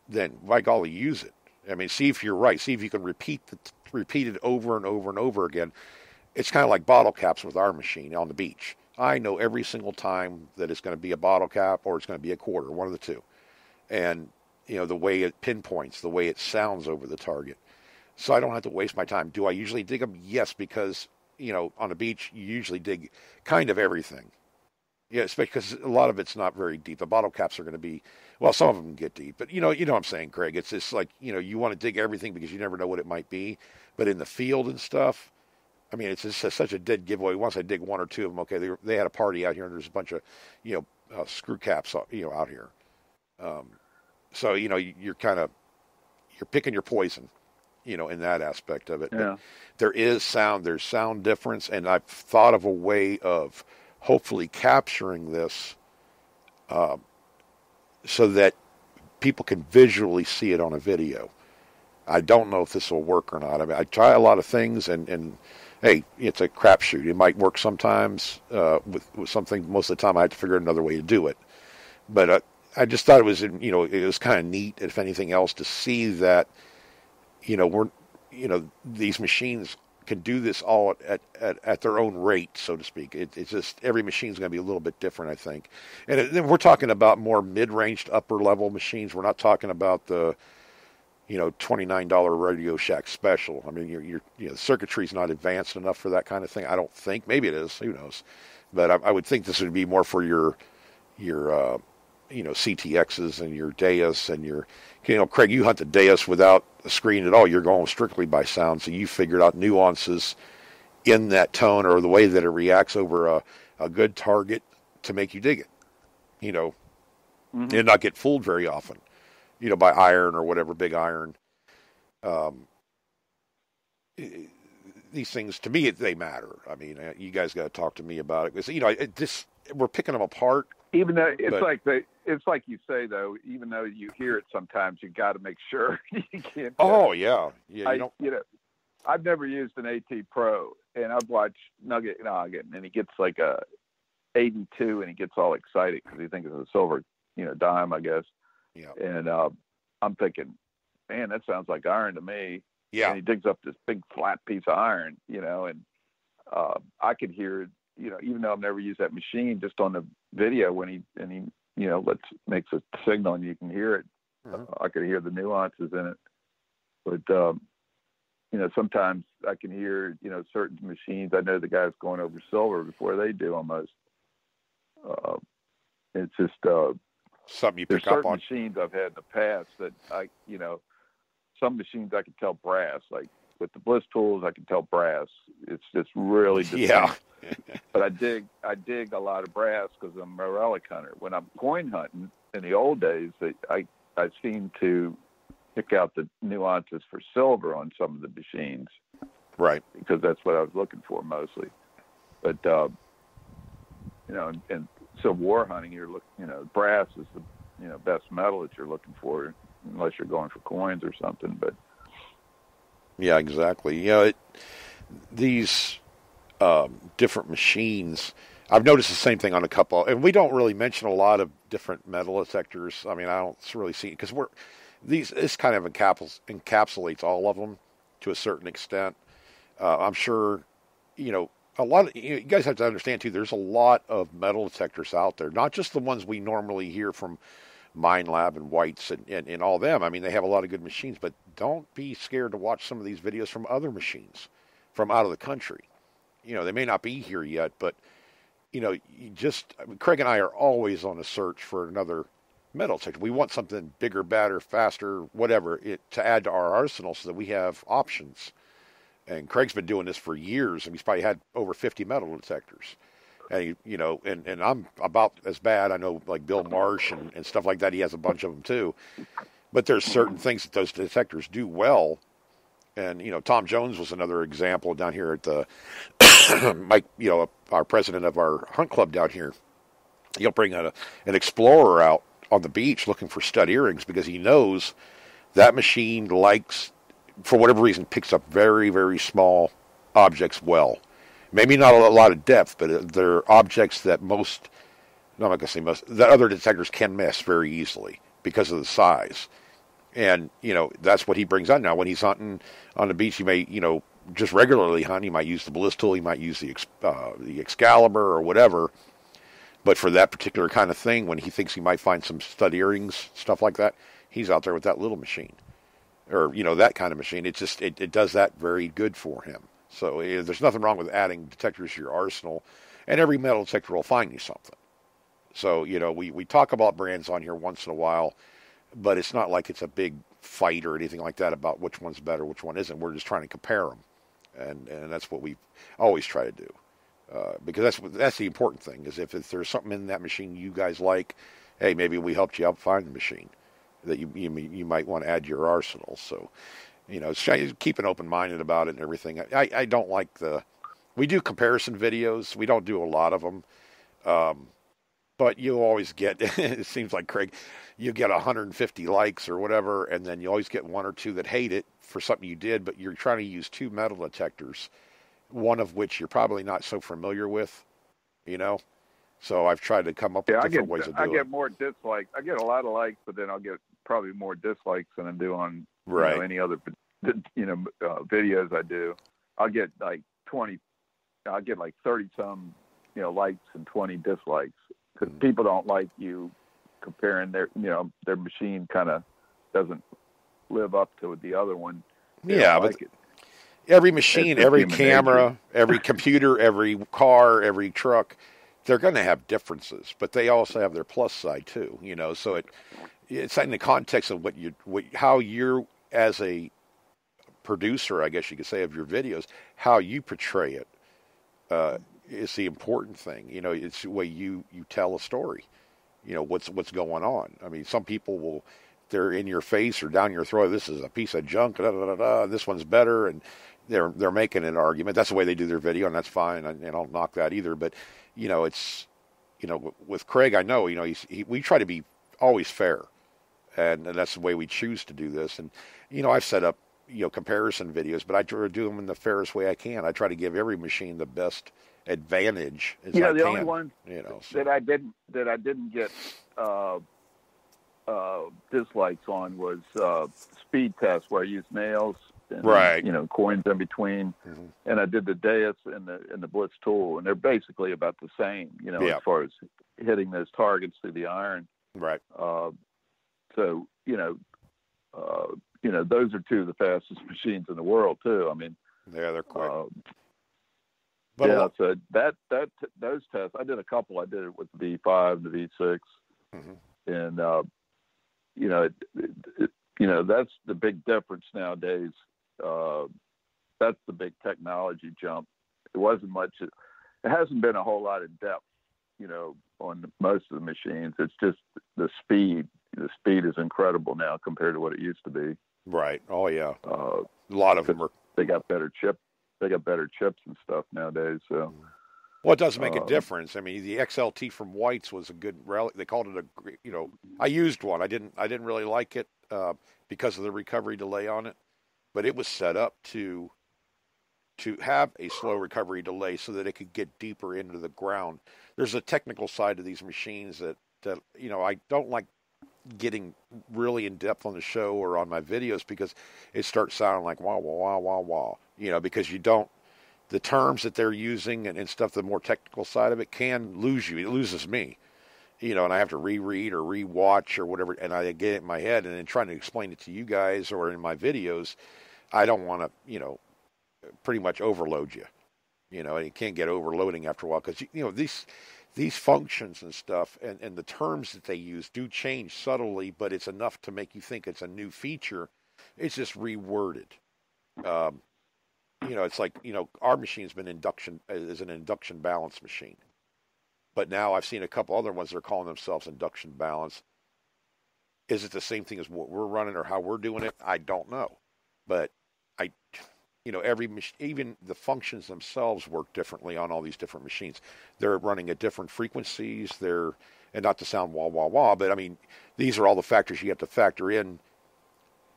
then by golly, use it. I mean, see if you're right. See if you can repeat it over and over and over again. It's kind of like bottle caps with our machine on the beach. I know every single time that it's going to be a bottle cap or it's going to be a quarter, one of the two. And, the way it pinpoints, the way it sounds over the target. So I don't have to waste my time. Do I usually dig them? Yes, because, on the beach, you usually dig kind of everything. Yeah, especially because a lot of it's not very deep. The bottle caps are going to be, well, some of them get deep. But, you know what I'm saying, Craig. It's just like, you want to dig everything because you never know what it might be. But in the field and stuff, I mean, it's just such a dead giveaway. Once I dig one or two of them, okay, they had a party out here, and there's a bunch of, screw caps, out here. So, you're picking your poison, in that aspect of it. Yeah. But there's sound difference, and I've thought of a way of hopefully capturing this so that people can visually see it on a video. I don't know if this will work or not. I mean, I try a lot of things, and hey, it's a crapshoot. It might work sometimes with something. Most of the time, I have to figure out another way to do it. But I just thought it was, it was kind of neat, if anything else, to see that, these machines can do this all at their own rate, so to speak. It's just every machine's going to be a little bit different, I think. And then we're talking about more mid-range to upper-level machines. We're not talking about the, $29 Radio Shack Special. I mean, the circuitry's not advanced enough for that kind of thing. I don't think. Maybe it is. Who knows? But I would think this would be more for your CTXs and your Deus and your, Craig, you hunt the Deus without a screen at all. You're going strictly by sound, so you figured out nuances in that tone or the way that it reacts over a good target to make you dig it, and not get fooled very often, by iron or whatever, big iron. These things, to me, they matter. I mean, you guys got to talk to me about it because, we're picking them apart. Even though it's like you say, though, even though you hear it sometimes, you got to make sure you can't. Oh yeah. I've never used an AT Pro, and I've watched Nugget Noggin, and he gets like a 82, and he gets all excited because he thinks it's a silver, dime, I guess. Yeah. And I'm thinking, man, that sounds like iron to me. Yeah. And he digs up this big flat piece of iron, and I could hear, even though I've never used that machine, just on the video when he makes a signal and you can hear it. Mm-hmm. I could hear the nuances in it. But sometimes I can hear, certain machines. I know the guys going over silver before they do almost. It's just something you there's pick up certain on. machines I've had in the past that some machines I can tell brass. Like with the Bliss tools, I can tell brass. It's just really distinct. Yeah. But I dig a lot of brass because I'm a relic hunter. When I'm coin hunting in the old days, I seem to pick out the nuances for silver on some of the machines. Right. Because that's what I was looking for mostly. But and so war hunting, you're looking, brass is the best metal that you're looking for, unless you're going for coins or something. But yeah, exactly. These different machines, I've noticed the same thing on a couple, and we don't really mention a lot of different metal detectors. I mean, I don't really see it because this kind of encapsulates all of them to a certain extent. I'm sure, a lot of you guys have to understand too. There's a lot of metal detectors out there, not just the ones we normally hear from Mine Lab and Whites and all them. I mean, they have a lot of good machines, but don't be scared to watch some of these videos from other machines from out of the country. They may not be here yet, but, Craig and I are always on a search for another metal detector. We want something bigger, badder, faster, whatever, to add to our arsenal so that we have options. And Craig's been doing this for years, and he's probably had over 50 metal detectors. And and I'm about as bad. I know, like Bill Marsh and stuff like that. He has a bunch of them too. But there's certain things that those detectors do well. And Tom Jones was another example down here at the Mike. Our president of our hunt club down here. He'll bring an explorer out on the beach looking for stud earrings because he knows that machine likes, for whatever reason, picks up very, very small objects well. Maybe not a lot of depth, but they're objects that I'm not going to say most, that other detectors can miss very easily because of the size. And, that's what he brings on now. When he's hunting on the beach, he may, just regularly hunt. He might use the Bliss tool. He might use the Excalibur or whatever. But for that particular kind of thing, when he thinks he might find some stud earrings, stuff like that, he's out there with that little machine. Or, that kind of machine. It just, it does that very good for him. So there's nothing wrong with adding detectors to your arsenal, and every metal detector will find you something. So, we talk about brands on here once in a while, but it's not like it's a big fight or anything like that about which one's better, which one isn't. We're just trying to compare them, and that's what we always try to do, because that's the important thing, is if there's something in that machine you guys like, hey, maybe we helped you out find the machine that you might want to add to your arsenal. So, keep an open-minded about it and everything. I don't like we do comparison videos. We don't do a lot of them. But you always get, it seems like, Craig, you get 150 likes or whatever, and then you always get one or two that hate it for something you did, but you're trying to use two metal detectors, one of which you're probably not so familiar with, So I've tried to come up with different ways of doing it. I get more dislikes. I get a lot of likes, but then I'll get probably more dislikes than I do on any other videos I do. I'll get like 20. I'll get like 30 some likes and 20 dislikes because people don't like you comparing their machine kind of doesn't live up to the other one. Yeah, but every machine, every camera, every computer, every car, every truck, they're going to have differences, but they also have their plus side too. So it's in the context of how you're, as a producer, I guess you could say, of your videos, how you portray it is the important thing. It's the way you tell a story. What's going on. I mean, some people they're in your face or down your throat. This is a piece of junk. Da, da, da, da, this one's better, and they're making an argument. That's the way they do their video, and that's fine. I don't knock that either. But it's with Craig, I know we try to be always fair, and that's the way we choose to do this. And I've set up comparison videos, but I try to do them in the fairest way I can. I try to give every machine the best advantage as I can. The only one that I didn't get dislikes on was speed test, where I used nails and coins in between, and I did the Deus and the Blitz tool, and they're basically about the same, as far as hitting those targets through the iron. Right. So those are two of the fastest machines in the world too. I mean, yeah, they're quick. So those tests, I did a couple. I did it with the V5, the V6, and that's the big difference nowadays. That's the big technology jump. It wasn't much. It hasn't been a whole lot of depth, on most of the machines. It's just the speed. The speed is incredible now compared to what it used to be. Right. Oh yeah. A lot of them are. They got better chips. They got better chips and stuff nowadays. So. Well, it does make a difference. I mean, the XLT from White's was a good relic. They called it I used one. I didn't really like it because of the recovery delay on it, but it was set up to have a slow recovery delay so that it could get deeper into the ground. There's a technical side to these machines that I don't like getting really in depth on the show or on my videos because it starts sounding like wah wah wah wah wah. Because the terms that they're using and stuff, the more technical side of it can lose you. It loses me, and I have to reread or rewatch or whatever, and I get it in my head, and then trying to explain it to you guys or in my videos, I don't want to, pretty much overload you, and you can't get overloading after a while because, these functions and stuff and the terms that they use do change subtly, but it's enough to make you think it's a new feature. It's just reworded. it's like, our machine's been is an induction balance machine. But now I've seen a couple other ones that are calling themselves induction balance. Is it the same thing as what we're running or how we're doing it? I don't know. But I, even the functions themselves work differently on all these different machines. They're running at different frequencies. And not to sound wah, wah, wah, but I mean, these are all the factors you have to factor in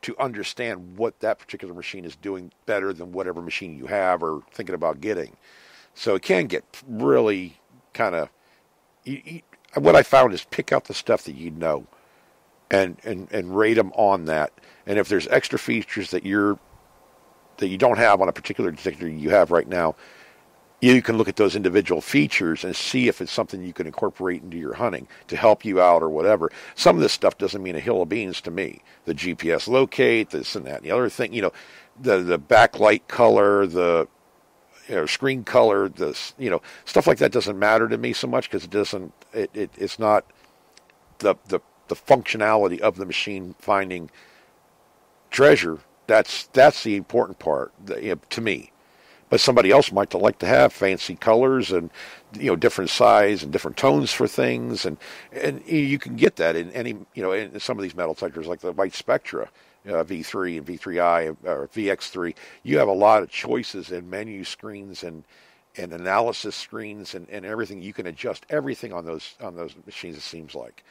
to understand what that particular machine is doing better than whatever machine you have or thinking about getting. So it can get really kind of, what I found is pick out the stuff that you know and rate them on that. And if there's extra features that you don't have on a particular detector you have right now, you can look at those individual features and see if it's something you can incorporate into your hunting to help you out or whatever. Some of this stuff doesn't mean a hill of beans to me. The GPS locate, this and that, and the other thing, the backlight color, the screen color, stuff like that doesn't matter to me so much because it's not the functionality of the machine finding treasure. That's the important part to me. But somebody else might like to have fancy colors and different size and different tones for things, and you can get that in any in some of these metal detectors like the White Spectra V3 and V3i or VX3. You have a lot of choices in menu screens and analysis screens and everything. You can adjust everything on those machines. It seems like.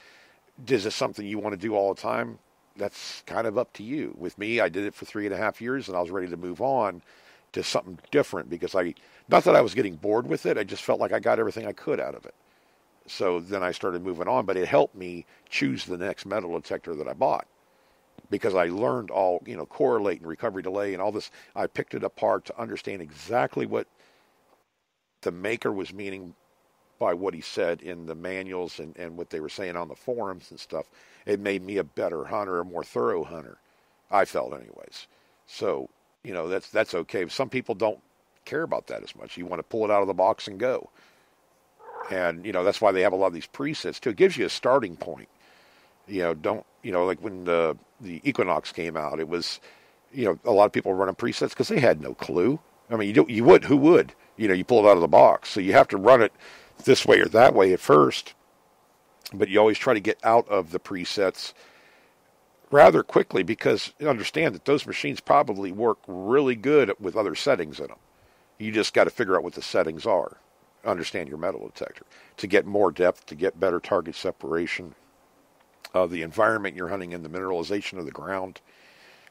Is this something you want to do all the time? That's kind of up to you. With me, I did it for 3.5 years, and I was ready to move on to something different because not that I was getting bored with it, I just felt like I got everything I could out of it. So then I started moving on, but it helped me choose the next metal detector that I bought because I learned all, correlate and recovery delay and all this. I picked it apart to understand exactly what the maker was meaning by what he said in the manuals and what they were saying on the forums and stuff. It made me a better hunter, a more thorough hunter, I felt anyways. So, that's okay. Some people don't care about that as much. You want to pull it out of the box and go. And, that's why they have a lot of these presets too. It gives you a starting point. Like when the Equinox came out, it was, a lot of people were running presets because they had no clue. I mean, who would? You pull it out of the box. So you have to run it this way or that way at first. But you always try to get out of the presets rather quickly because understand that those machines probably work really good with other settings in them. You just got to figure out what the settings are. Understand your metal detector to get more depth, to get better target separation of the environment you're hunting in, the mineralization of the ground.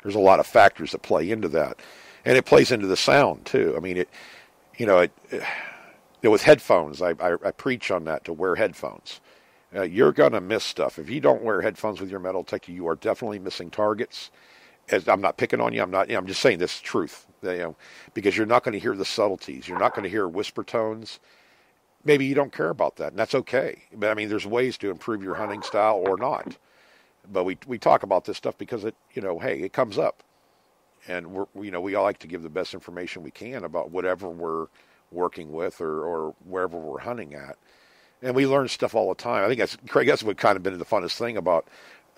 There's a lot of factors that play into that. And it plays into the sound too. I mean, with headphones, I preach on that, to wear headphones. You're going to miss stuff. If you don't wear headphones with your metal detector, you are definitely missing targets. I'm not picking on you. I'm just saying this is truth. Because you're not going to hear the subtleties. You're not going to hear whisper tones. Maybe you don't care about that, and that's okay. But I mean, there's ways to improve your hunting style or not. But we talk about this stuff because it comes up, and we all like to give the best information we can about whatever we're working with or wherever we're hunting at. And we learn stuff all the time. I think Craig, that's what kind of been the funnest thing about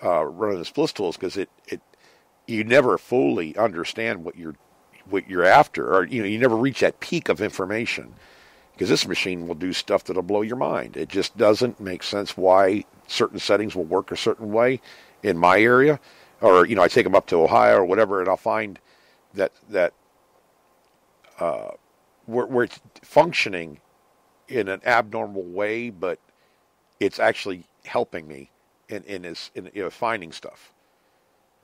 running the Bliss tools, because you never fully understand what you're after, or you never reach that peak of information, because this machine will do stuff that'll blow your mind. It just doesn't make sense why certain settings will work a certain way in my area, or I take them up to Ohio or whatever, and I'll find that where it's functioning in an abnormal way, but it's actually helping me in finding stuff.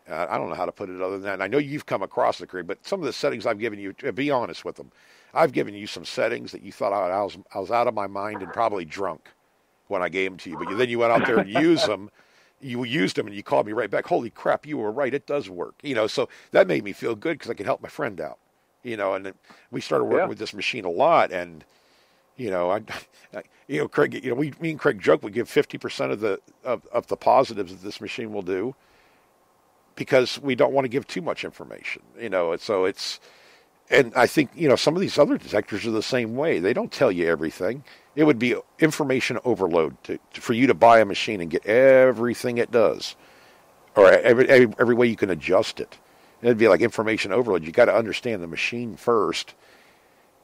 I don't know how to put it other than that. And I know you've come across it, Craig, but some of the settings I've given you, be honest with them. I've given you some settings that you thought I was out of my mind and probably drunk when I gave them to you. But then you went out there and used them. You used them and you called me right back. Holy crap, you were right. It does work. So that made me feel good because I could help my friend out. And then we started working with this machine a lot, and Craig, me and Craig joke we give 50% of the positives that this machine will do, because we don't want to give too much information. And I think some of these other detectors are the same way. They don't tell you everything. It would be information overload for you to buy a machine and get everything it does, or every way you can adjust it. It'd be like information overload. You got to understand the machine first.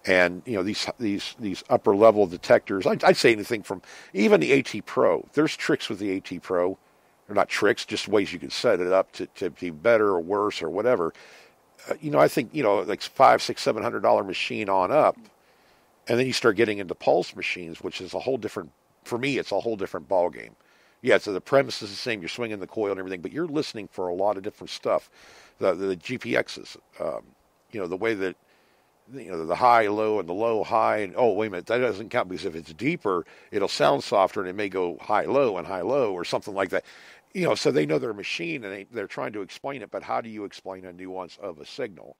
And these upper level detectors, I'd say anything from even the AT Pro. There's tricks with the AT Pro. They're not tricks, just ways you can set it up to be better or worse or whatever. I think like $500, $600, $700 machine on up, and then you start getting into pulse machines, which is a whole different. For me, it's a whole different ball game. Yeah, so the premise is the same. You're swinging the coil and everything, but you're listening for a lot of different stuff. The GPXs, the way that the high, low, and the low, high, and oh, wait a minute, that doesn't count because if it's deeper, it'll sound softer and it may go high, low, and high, low, or something like that. So they know their machine and they're trying to explain it, but how do you explain a nuance of a signal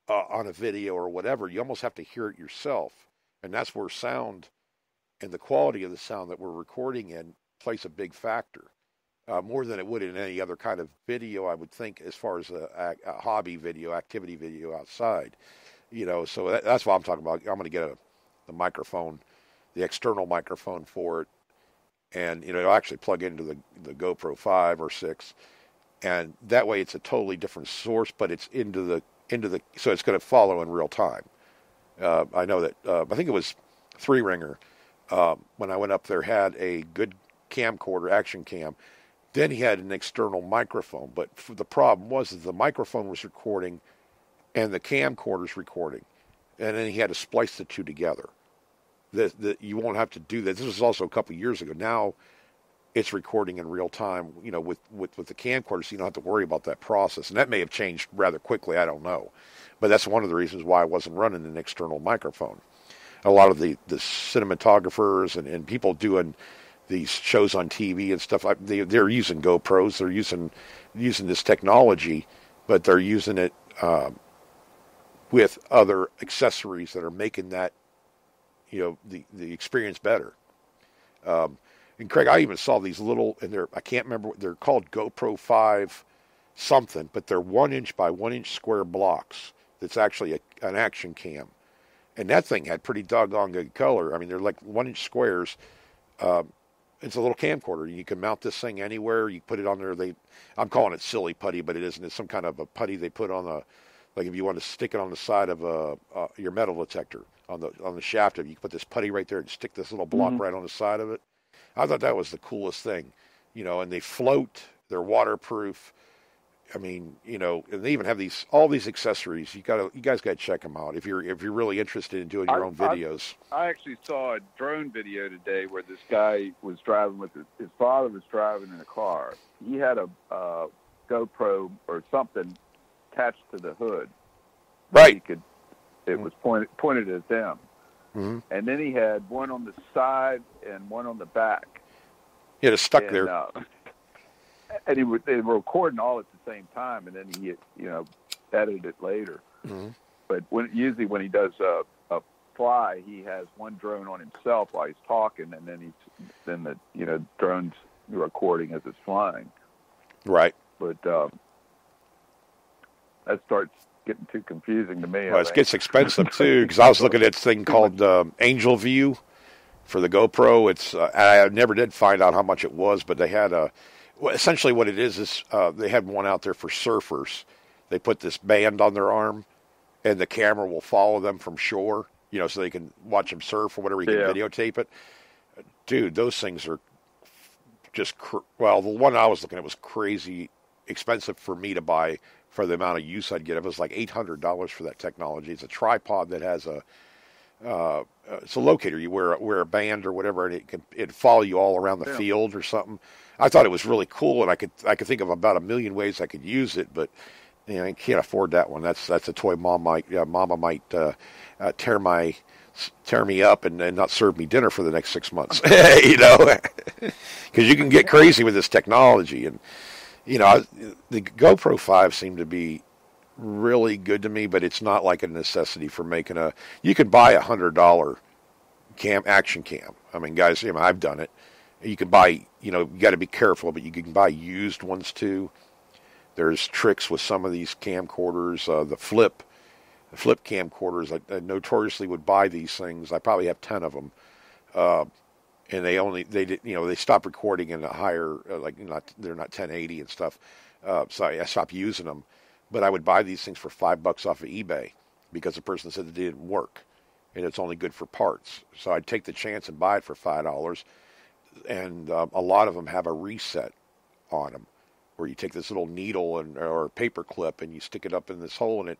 on a video or whatever? You almost have to hear it yourself, and that's where sound and the quality of the sound that we're recording in plays a big factor, more than it would in any other kind of video, I would think, as far as a hobby video, activity video outside. So that's what I'm talking about. I'm going to get the microphone, the external microphone for it, and it'll actually plug into the GoPro 5 or 6, and that way it's a totally different source, but it's into the so it's going to follow in real time. I know that I think it was Three Ringer when I went up there had a good camcorder, action cam. Then he had an external microphone, but the problem was that the microphone was recording and the camcorder's recording, and then he had to splice the two together. You won't have to do that. This was also a couple of years ago. Now it's recording in real time, with the camcorder, so you don't have to worry about that process. And that may have changed rather quickly. I don't know, but that's one of the reasons why I wasn't running an external microphone. A lot of the cinematographers and people doing these shows on TV and stuff, they're using GoPros. They're using this technology, but they're using it with other accessories that are making that the experience better. And Craig, I even saw these little, and I can't remember, they're called GoPro 5 something, but they're 1 inch by 1 inch square blocks. That's actually an action cam. And that thing had pretty doggone good color. I mean, they're like 1 inch squares. It's a little camcorder. You can mount this thing anywhere. You put it on there. I'm calling it silly putty, but it isn't. It's some kind of a putty they put on like if you want to stick it on the side of your metal detector on the shaft of it, you can put this putty right there and stick this little block right on the side of it. I thought that was the coolest thing, and they float. They're waterproof. I mean, and they even have all these accessories. You guys got to check them out if you're really interested in doing your own videos. I actually saw a drone video today where this guy was driving with his father was driving in a car. He had a GoPro or something attached to the hood. Right. It was pointed at them. Mm-hmm. And then he had one on the side and one on the back. Yeah, it's stuck there. And they were recording all at the same time, and then he, edited it later. Mm-hmm. But usually when he does a fly, he has one drone on himself while he's talking, and then the drone's recording as it's flying. Right. But that starts getting too confusing to me. Well, it gets expensive too, because I was looking at this thing called Angel View for the GoPro. It's I never did find out how much it was, but they had essentially what it is they had one out there for surfers. They put this band on their arm, and the camera will follow them from shore, so they can watch them surf or whatever. You can videotape it. Dude, those things are just the one I was looking at was crazy expensive for me to buy for the amount of use I'd get. It was like $800 for that technology. It's a tripod that has it's a locator. You wear a band or whatever, and it'd follow you all around the field or something. I thought it was really cool, and I could think of about a million ways I could use it, but I can't afford that one. That's a toy Mama might tear me up and not serve me dinner for the next 6 months. Because you can get crazy with this technology, and the GoPro 5 seemed to be really good to me, but it's not like a necessity for making you could buy $100 action cam. I mean, guys, I've done it. You can buy, you got to be careful, but you can buy used ones too. There's tricks with some of these camcorders. The flip camcorders, I notoriously would buy these things. I probably have 10 of them. And they stopped recording in a higher, they're not 1080 and stuff. So I stopped using them. but I would buy these things for $5 off of eBay because the person said that they didn't work and it's only good for parts. So I'd take the chance and buy it for $5. And a lot of them have a reset on them where you take this little needle or a paper clip and you stick it up in this hole and it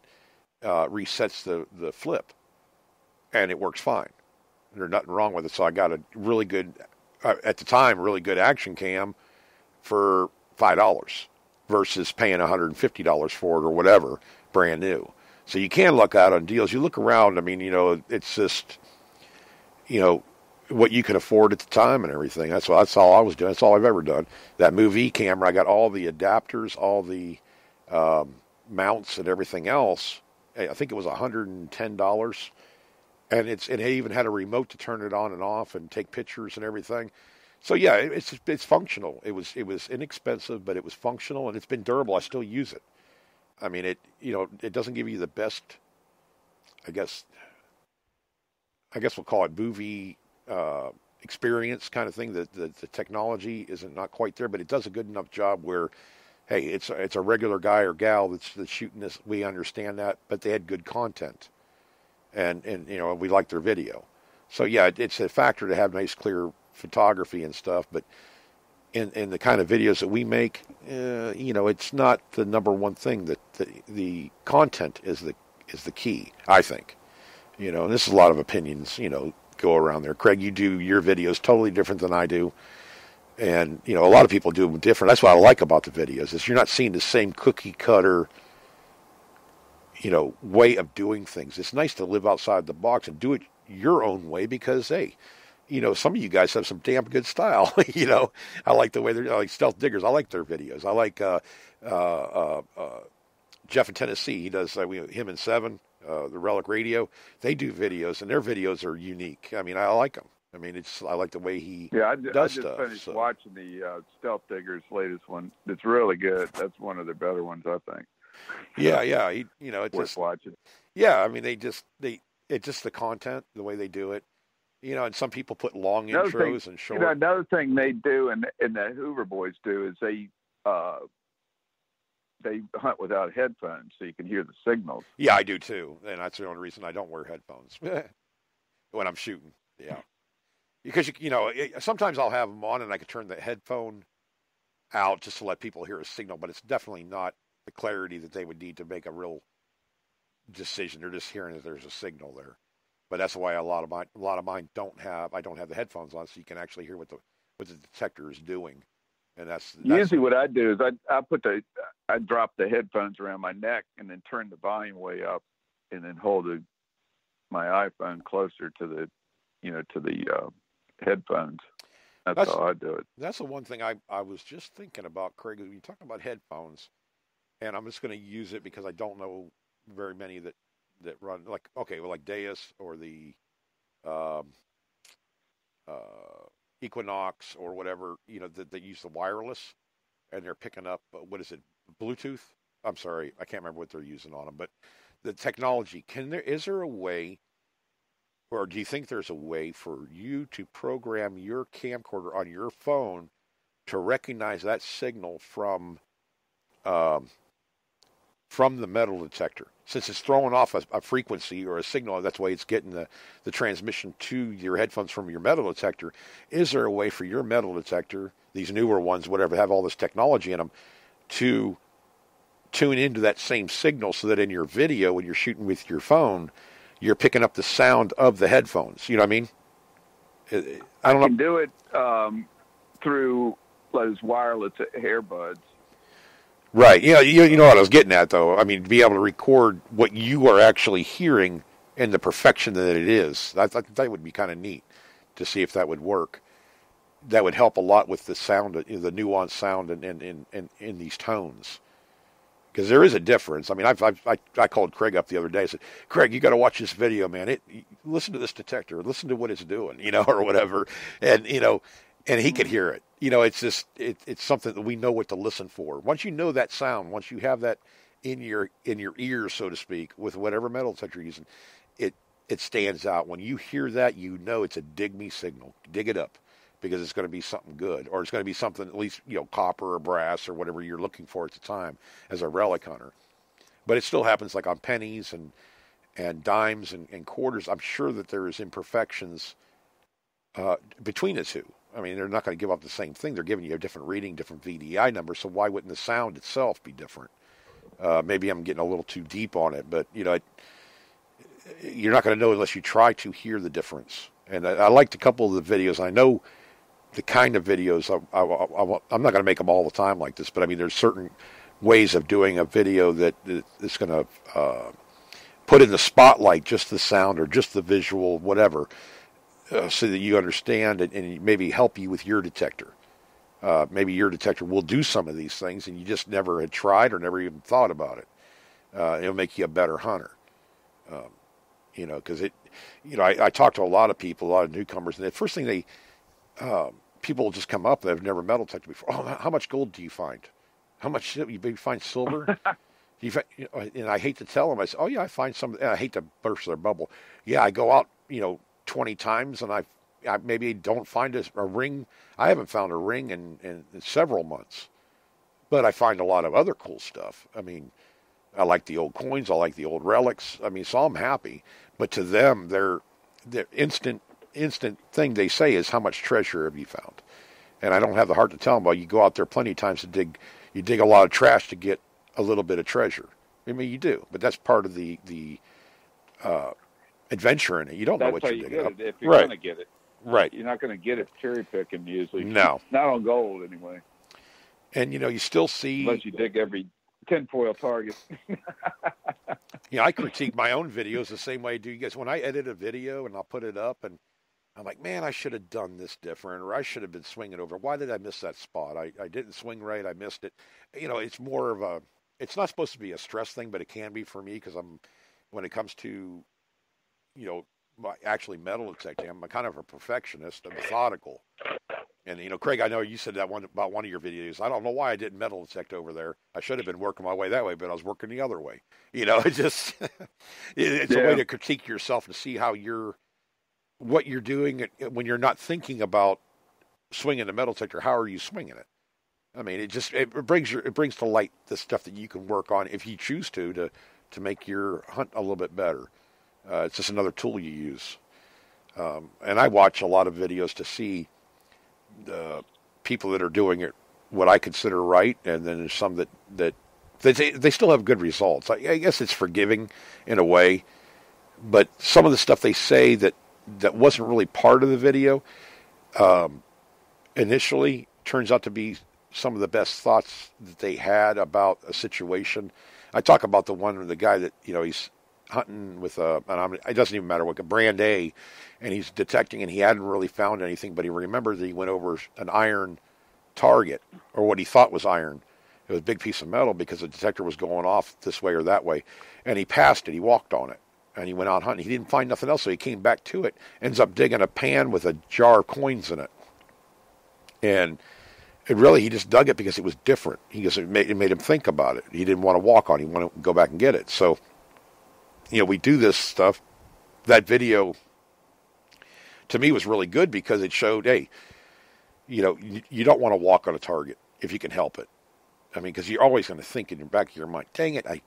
resets the flip, and it works fine. There's nothing wrong with it. So I got a really good, at the time, really good action cam for $5 versus paying $150 for it or whatever, brand new. So you can look out on deals. You look around. I mean, it's just, what you can afford at the time and everything. That's all I was doing. That's all I've ever done. That Move-E camera, I got all the adapters, all the mounts and everything else. I think it was $110, and it even had a remote to turn it on and off and take pictures and everything. So yeah, it's functional. It was inexpensive, but it was functional and it's been durable. I still use it. I mean, it doesn't give you the best, I guess we'll call it movie experience kind of thing. The technology isn't not quite there, but it does a good enough job where, hey, it's a regular guy or gal that's shooting this. We understand that, but they had good content, and we like their video. So yeah, it's a factor to have nice, clear photography and stuff, but in the kind of videos that we make, it's not the number one thing. That the content is the key, I think. And this is a lot of opinions, go around there. Craig, you do your videos totally different than I do. And, a lot of people do them different. That's what I like about the videos, is you're not seeing the same cookie cutter, way of doing things. It's nice to live outside the box and do it your own way because, hey, some of you guys have some damn good style. I like the way they're like Stealth Diggers. I like their videos. I like Jeff in Tennessee. He does him and Seven, the Relic Radio. They do videos, and their videos are unique. I mean, I like them. I mean, I like the way he I does just stuff. Finished watching the Stealth Diggers latest one. It's really good. That's one of the better ones, I think. Yeah. It's worth watching. Yeah, I mean, it's just the content, the way they do it. And some people put long intros and short. Another thing they do, and the Hoover Boys do, is they hunt without headphones, so you can hear the signals. Yeah, I do too, and that's the only reason I don't wear headphones when I'm shooting. Yeah, because sometimes I'll have them on, and I can turn the headphone out just to let people hear a signal, but it's definitely not the clarity that they would need to make a real decision. They're just hearing that there's a signal there. But that's why a lot of mine don't have the headphones on, so you can actually hear what the detector is doing. And that's usually what I do is I drop the headphones around my neck and then turn the volume way up, and then hold my iPhone closer to the headphones. That's how I do it. That's the one thing I was just thinking about, Craig. You talk about headphones, and I'm just going to use it because I don't know very many that run like Deus or the Equinox or whatever, that use the wireless, and they're picking up what is it, Bluetooth? I'm sorry, I can't remember what they're using on them, but the technology. Is there a way, or do you think there's a way for you to program your camcorder on your phone to recognize that signal from the metal detector? Since it's throwing off a frequency or a signal, that's why it's getting the transmission to your headphones from your metal detector. Is there a way for your metal detector, these newer ones, whatever, have all this technology in them, to tune into that same signal so that in your video, when you're shooting with your phone, you're picking up the sound of the headphones? You know what I mean? I don't know. You can do it through those wireless earbuds. Right. Yeah, you know what I was getting at, though. I mean, to be able to record what you are actually hearing and the perfection that it is, I thought that would be kind of neat to see if that would work. That would help a lot with the sound, the nuanced sound in these tones. Because there is a difference. I mean, I called Craig up the other day. I said, Craig, you got to watch this video, man. Listen to this detector. Listen to what it's doing, or whatever. And, and he could hear it. It's just it's something that we know what to listen for. Once you know that sound, once you have that in your ears, so to speak, with whatever metal detector you're using, it stands out. When you hear that, it's a dig me signal. Dig it up, because it's going to be something good, or it's going to be something at least copper or brass or whatever you're looking for at the time as a relic hunter. But it still happens like on pennies and dimes and quarters. I'm sure that there is imperfections between the two. I mean, they're not going to give up the same thing. They're giving you a different reading, different VDI number. So why wouldn't the sound itself be different? Maybe I'm getting a little too deep on it, but you're not going to know unless you try to hear the difference. And I liked a couple of the videos. I know the kind of videos. I'm not going to make them all the time like this, but I mean, there's certain ways of doing a video that is going to put in the spotlight just the sound or just the visual, whatever. So that you understand it and maybe help you with your detector. Maybe your detector will do some of these things and you just never had tried or never even thought about it. It'll make you a better hunter. Because I talk to a lot of people, a lot of newcomers, and the first thing people will just come up that have never metal detected before. Oh, how much gold do you find? How much you find silver? And I hate to tell them. I say, oh yeah, I find some. And I hate to burst their bubble. Yeah, I go out, 20 times, and I maybe don't find a ring. I haven't found a ring in several months, but I find a lot of other cool stuff. I mean, I like the old coins. I like the old relics. I mean, so I'm happy. But to them, their instant thing they say is, how much treasure have you found? And I don't have the heart to tell them, well, you go out there plenty of times to you dig a lot of trash to get a little bit of treasure. I mean, you do, but that's part of the adventure in it. You don't know what you're digging up. If you're going to get it. Right. You're not going to get it cherry picking usually. No. Not on gold anyway. And, you still see... Unless you dig every tinfoil target. I critique my own videos the same way I do you guys. When I edit a video and I'll put it up and I'm like, man, I should have done this different, or I should have been swinging over. Why did I miss that spot? I didn't swing right. I missed it. It's more of it's not supposed to be a stress thing, but it can be for me because when it comes to, actually metal detecting, I'm kind of a perfectionist, a methodical. And, Craig, I know you said that about one of your videos. I don't know why I didn't metal detect over there. I should have been working my way that way, but I was working the other way. It's just, it's a way to critique yourself to see what you're doing when you're not thinking about swinging the metal detector. How are you swinging it? I mean, it brings to light the stuff that you can work on if you choose to make your hunt a little bit better. It's just another tool you use. And I watch a lot of videos to see the people that are doing it what I consider right, and then there's some that they still have good results. I guess it's forgiving in a way, but some of the stuff they say that wasn't really part of the video initially turns out to be some of the best thoughts that they had about a situation. I talk about the guy that he's hunting with it doesn't even matter what, a brand A, and he's detecting, and he hadn't really found anything, but he remembered that he went over an iron target, or what he thought was iron. It was a big piece of metal because the detector was going off this way or that way, and he passed it. He walked on it, and he went out hunting. He didn't find nothing else, so he came back to it, ends up digging a pan with a jar of coins in it, and he just dug it because it was different. It made him think about it. He didn't want to walk on it. He wanted to go back and get it. So, we do this stuff. That video, to me, was really good because it showed, hey, you don't want to walk on a target if you can help it. I mean, because you're always going to think in the back of your mind, dang it, I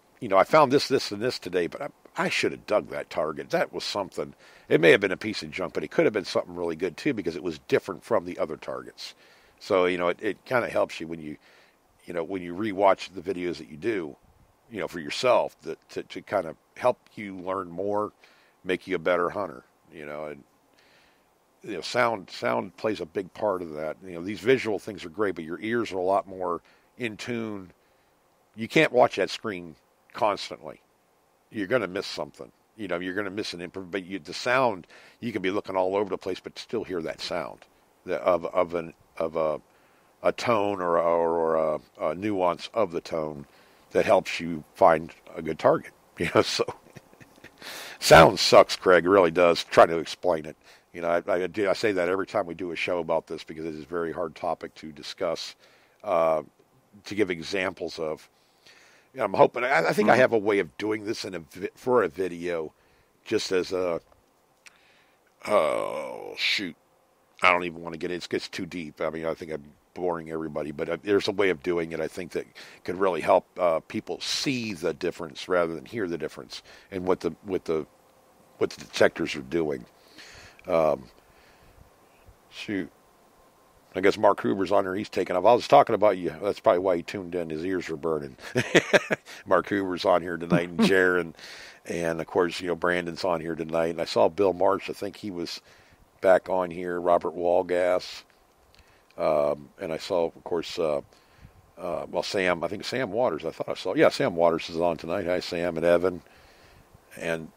found this, and this today, but I should have dug that target. That was something. It may have been a piece of junk, but it could have been something really good too because it was different from the other targets. So, it kind of helps you when you rewatch the videos that you do, for yourself, to kind of help you learn more, make you a better hunter, and sound plays a big part of that. These visual things are great, but your ears are a lot more in tune. You can't watch that screen constantly. You're going to miss something. You're going to miss an improv, but the sound, you can be looking all over the place, but still hear that sound of a tone or a nuance of the tone that helps you find a good target. So sound sucks, Craig. It really does. Trying to explain it. I say that every time we do a show about this because it is a very hard topic to discuss, to give examples of. I'm hoping. I think I have a way of doing this for a video, just as a. Oh shoot! I don't even want to get it. It gets too deep. I mean, I think boring everybody, but there's a way of doing it, I think, that could really help people see the difference rather than hear the difference in what the detectors are doing. Shoot. I guess Mark Huber's on there. He's taking off. I was talking about you. That's probably why he tuned in. His ears were burning. Mark Huber's on here tonight, and Jaron, and of course, Brandon's on here tonight. And I saw Bill Marsh. I think he was back on here. Robert Walgass, and I saw, of course, Sam. I think Sam Waters. I thought I saw. Yeah, Sam Waters is on tonight. Hi, Sam and Evan, and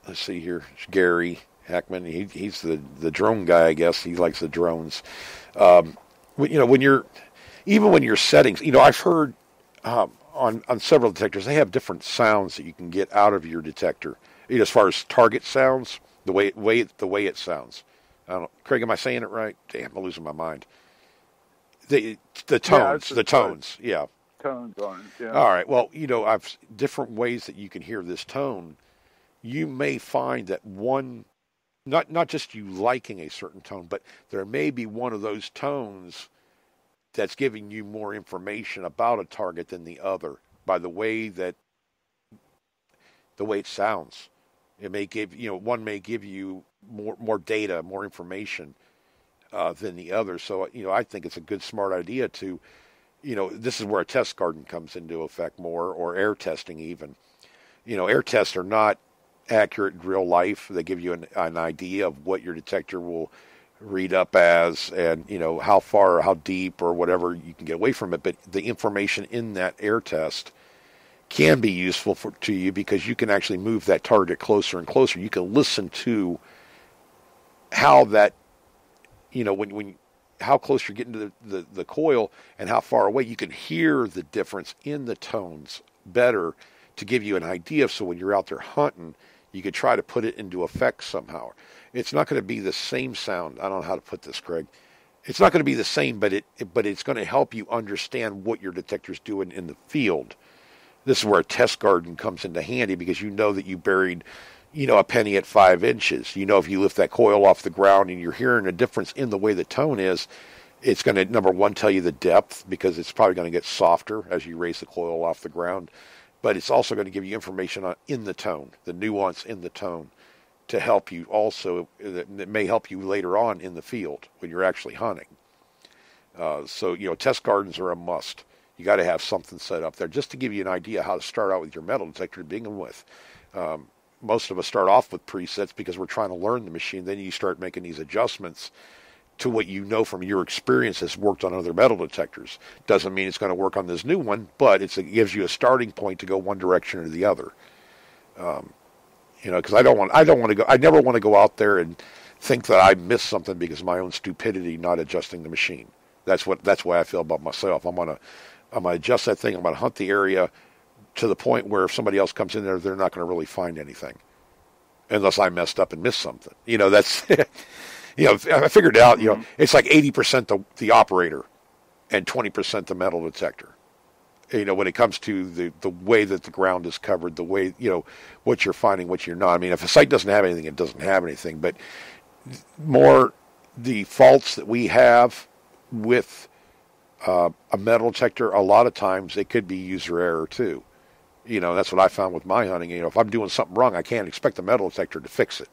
let's see here, Gary Hackman. He's the drone guy, I guess. He likes the drones. When you're settings, I've heard on several detectors they have different sounds that you can get out of your detector. As far as target sounds, the way it sounds. I don't know. Craig, am I saying it right? Damn, I'm losing my mind. The tones, yeah. Tones on it, yeah. All right. Well, I've different ways that you can hear this tone. You may find that one. Not just you liking a certain tone, but there may be one of those tones that's giving you more information about a target than the other by the way it sounds. It may give one may give you more data, more information than the other. So I think it's a good smart idea to this is where a test garden comes into effect more, or air testing even. Air tests are not accurate in real life. They give you an idea of what your detector will read up as, and how far or how deep or whatever you can get away from it. But the information in that air test can be useful to you, because you can actually move that target closer and closer. You can listen to how that when how close you're getting to the coil and how far away. You can hear the difference in the tones better to give you an idea. So when you're out there hunting, you could try to put it into effect somehow. It's not going to be the same sound. I don't know how to put this, Craig. It's not going to be the same, but it's going to help you understand what your detector's doing in the field. This is where a test garden comes into handy, because that you buried, a penny at 5 inches. If you lift that coil off the ground and you're hearing a difference in the way the tone is, it's going to, number one, tell you the depth, because it's probably going to get softer as you raise the coil off the ground. But it's also going to give you information in the tone, the nuance in the tone, to help you also, that may help you later on in the field when you're actually hunting. So test gardens are a must. You got to have something set up there just to give you an idea how to start out with your metal detector to begin with. Most of us start off with presets because we're trying to learn the machine. Then you start making these adjustments to what from your experience has worked on other metal detectors. Doesn't mean it's going to work on this new one, but it gives you a starting point to go one direction or the other. Because I never want to go out there and think that I missed something because of my own stupidity not adjusting the machine. That's why I feel about myself. I'm gonna adjust that thing. I'm gonna hunt the area to the point where if somebody else comes in there, they're not going to really find anything unless I messed up and missed something. That's. I figured out, it's like 80% the operator and 20% the metal detector. When it comes to the way that the ground is covered, the way, what you're finding, what you're not. I mean, if a site doesn't have anything, it doesn't have anything. But more the faults that we have with a metal detector, a lot of times it could be user error too. That's what I found with my hunting. If I'm doing something wrong, I can't expect the metal detector to fix it.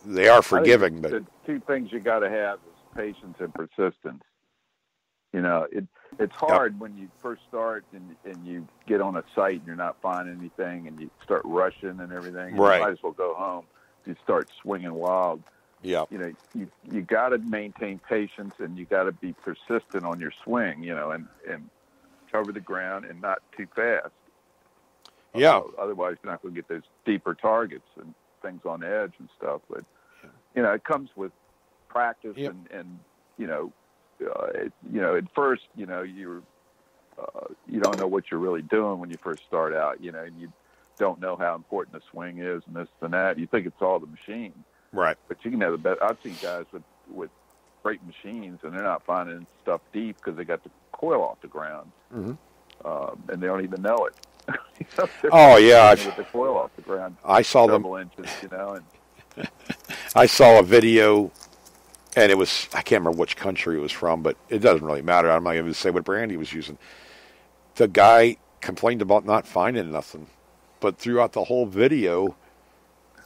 They are forgiving, but the two things you got to have is patience and persistence. It's hard when you first start and you get on a site and you're not finding anything and you start rushing and everything. Right. You might as well go home. You start swinging wild. Yeah. You got to maintain patience, and you got to be persistent on your swing. And cover the ground and not too fast. Yeah. Otherwise, you're not going to get those deeper targets and things on the edge and stuff. But it comes with practice. Yep. and at first, you don't know what you're really doing when you first start out. And you don't know how important the swing is and this and that. You think it's all the machine, right? But you can have the best. I've seen guys with great machines, and they're not finding stuff deep because they got the coil off the ground, and they don't even know it. Oh yeah, with the coil off the ground. I saw them. Inches, and I saw a video And it was, I can't remember which country it was from, but it doesn't really matter. I'm not going to say what brand he was using. The guy complained about not finding nothing. But throughout the whole video,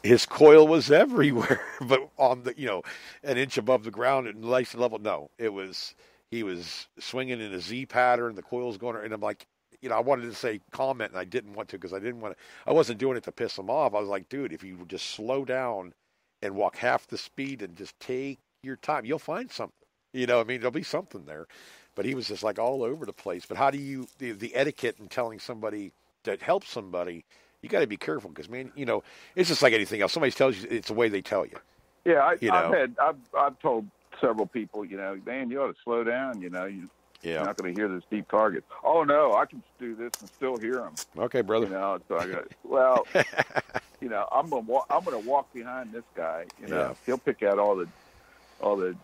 his coil was everywhere, but on the, an inch above the ground and nice and level. No, he was swinging in a Z pattern. The coil's going, and I'm like, I wanted to say comment, and I didn't want to because I wasn't doing it to piss him off. I was like, dude, if you would just slow down and walk half the speed and just take your time, you'll find something. There'll be something there. But he was just like all over the place. But how do you, the etiquette in telling somebody that helps somebody, you got to be careful because, man, it's just like anything else. Somebody tells you, it's the way they tell you. Yeah, I've told several people, man, you ought to slow down. You're not going to hear this deep target. Oh no, I can do this and still hear them. Okay, brother. So I got I'm going to walk behind this guy. He'll pick out all the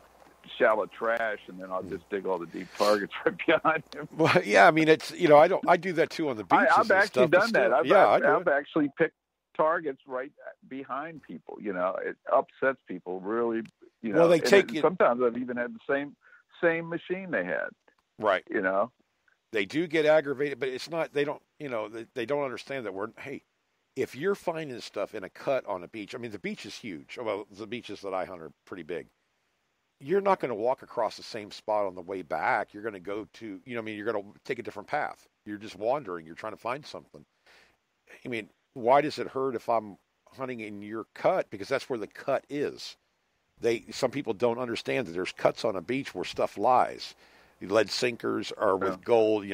shallow trash, and then I'll just dig all the deep targets right behind him. Well, yeah, I mean, it's I do that too on the beaches. I've actually done that. I've do actually picked targets right behind people. It upsets people really. Well, they take it. Sometimes I've even had the same machine they had. Right. They do get aggravated, but it's not. They don't. They don't understand that if you're finding stuff in a cut on a beach, I mean, the beach is huge. Well, the beaches that I hunt are pretty big. You're not going to walk across the same spot on the way back. You're going to go to, you're going to take a different path. You're just wandering. You're trying to find something. I mean, why does it hurt if I'm hunting in your cut? Because that's where the cut is. Some people don't understand that there's cuts on a beach where stuff lies. The lead sinkers are with gold.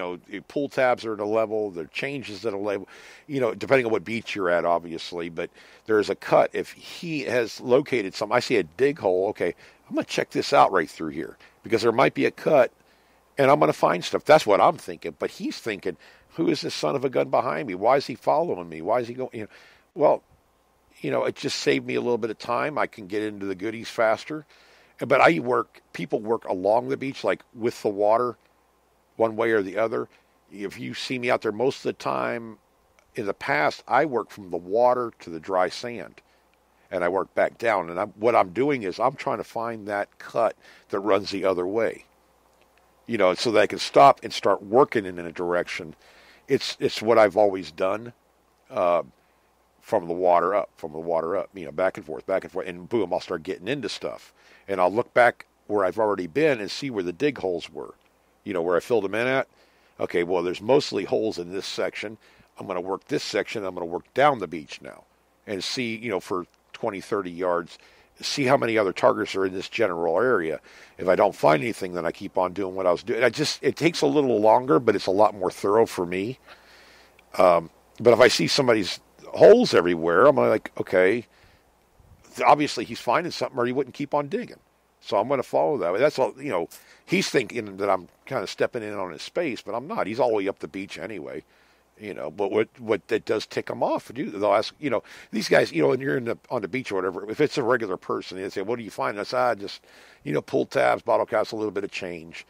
Pull tabs are at a level. There are changes at a level. Depending on what beach you're at, obviously. But there's a cut. If he has located some, I see a dig hole. Okay, I'm going to check this out right through here because there might be a cut, and I'm going to find stuff. That's what I'm thinking. But he's thinking, who is this son of a gun behind me? Why is he following me? Why is he going? Well, it just saved me a little bit of time. I can get into the goodies faster. But people work along the beach, like with the water, one way or the other. If you see me out there most of the time, in the past, I work from the water to the dry sand, and I work back down. And what I'm doing is I'm trying to find that cut that runs the other way, so that I can stop and start working in a direction. It's what I've always done. From the water up, back and forth, and boom, I'll start getting into stuff. And I'll look back where I've already been and see where the dig holes were, where I filled them in at. Okay, well, there's mostly holes in this section. I'm going to work this section. I'm going to work down the beach now and see, for 20, 30 yards, see how many other targets are in this general area. If I don't find anything, then I keep on doing what I was doing. It takes a little longer, but it's a lot more thorough for me. But if I see somebody's holes everywhere, I'm like, okay, obviously he's finding something or he wouldn't keep on digging. So I'm going to follow that. That's all, he's thinking that I'm kind of stepping in on his space, but I'm not. He's all the way up the beach anyway, but what that does tick him off. They'll ask, these guys, when you're on the beach or whatever, if it's a regular person, they say, what do you find? I say, just, pull tabs, bottle caps, a little bit of change.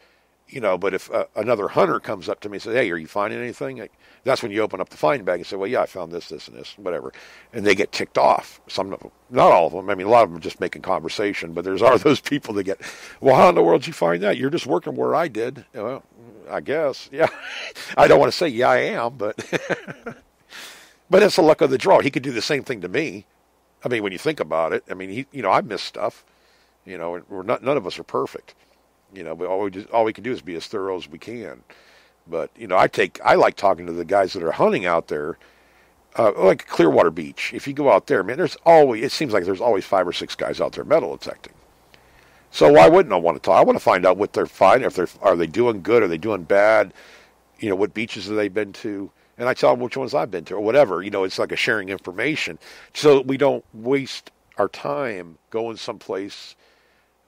But if another hunter comes up to me and says, hey, are you finding anything? That's when you open up the find bag and say, well, yeah, I found this, this, and this, whatever. And they get ticked off. Some of them, not all of them. I mean, a lot of them are just making conversation, but are those people that get, well, how in the world did you find that? You're just working where I did. Well, I guess, yeah. I don't want to say, yeah, I am, but but it's the luck of the draw. He could do the same thing to me. I mean, when you think about it, I mean, I miss stuff. None of us are perfect. But all we can do is be as thorough as we can. But, I like talking to the guys that are hunting out there, like Clearwater Beach. If you go out there, man, it seems like there's always 5 or 6 guys out there metal detecting. So why wouldn't I want to talk? I want to find out what they're finding. Are they doing good? Are they doing bad? What beaches have they been to? And I tell them which ones I've been to or whatever. It's like a sharing information so we don't waste our time going someplace.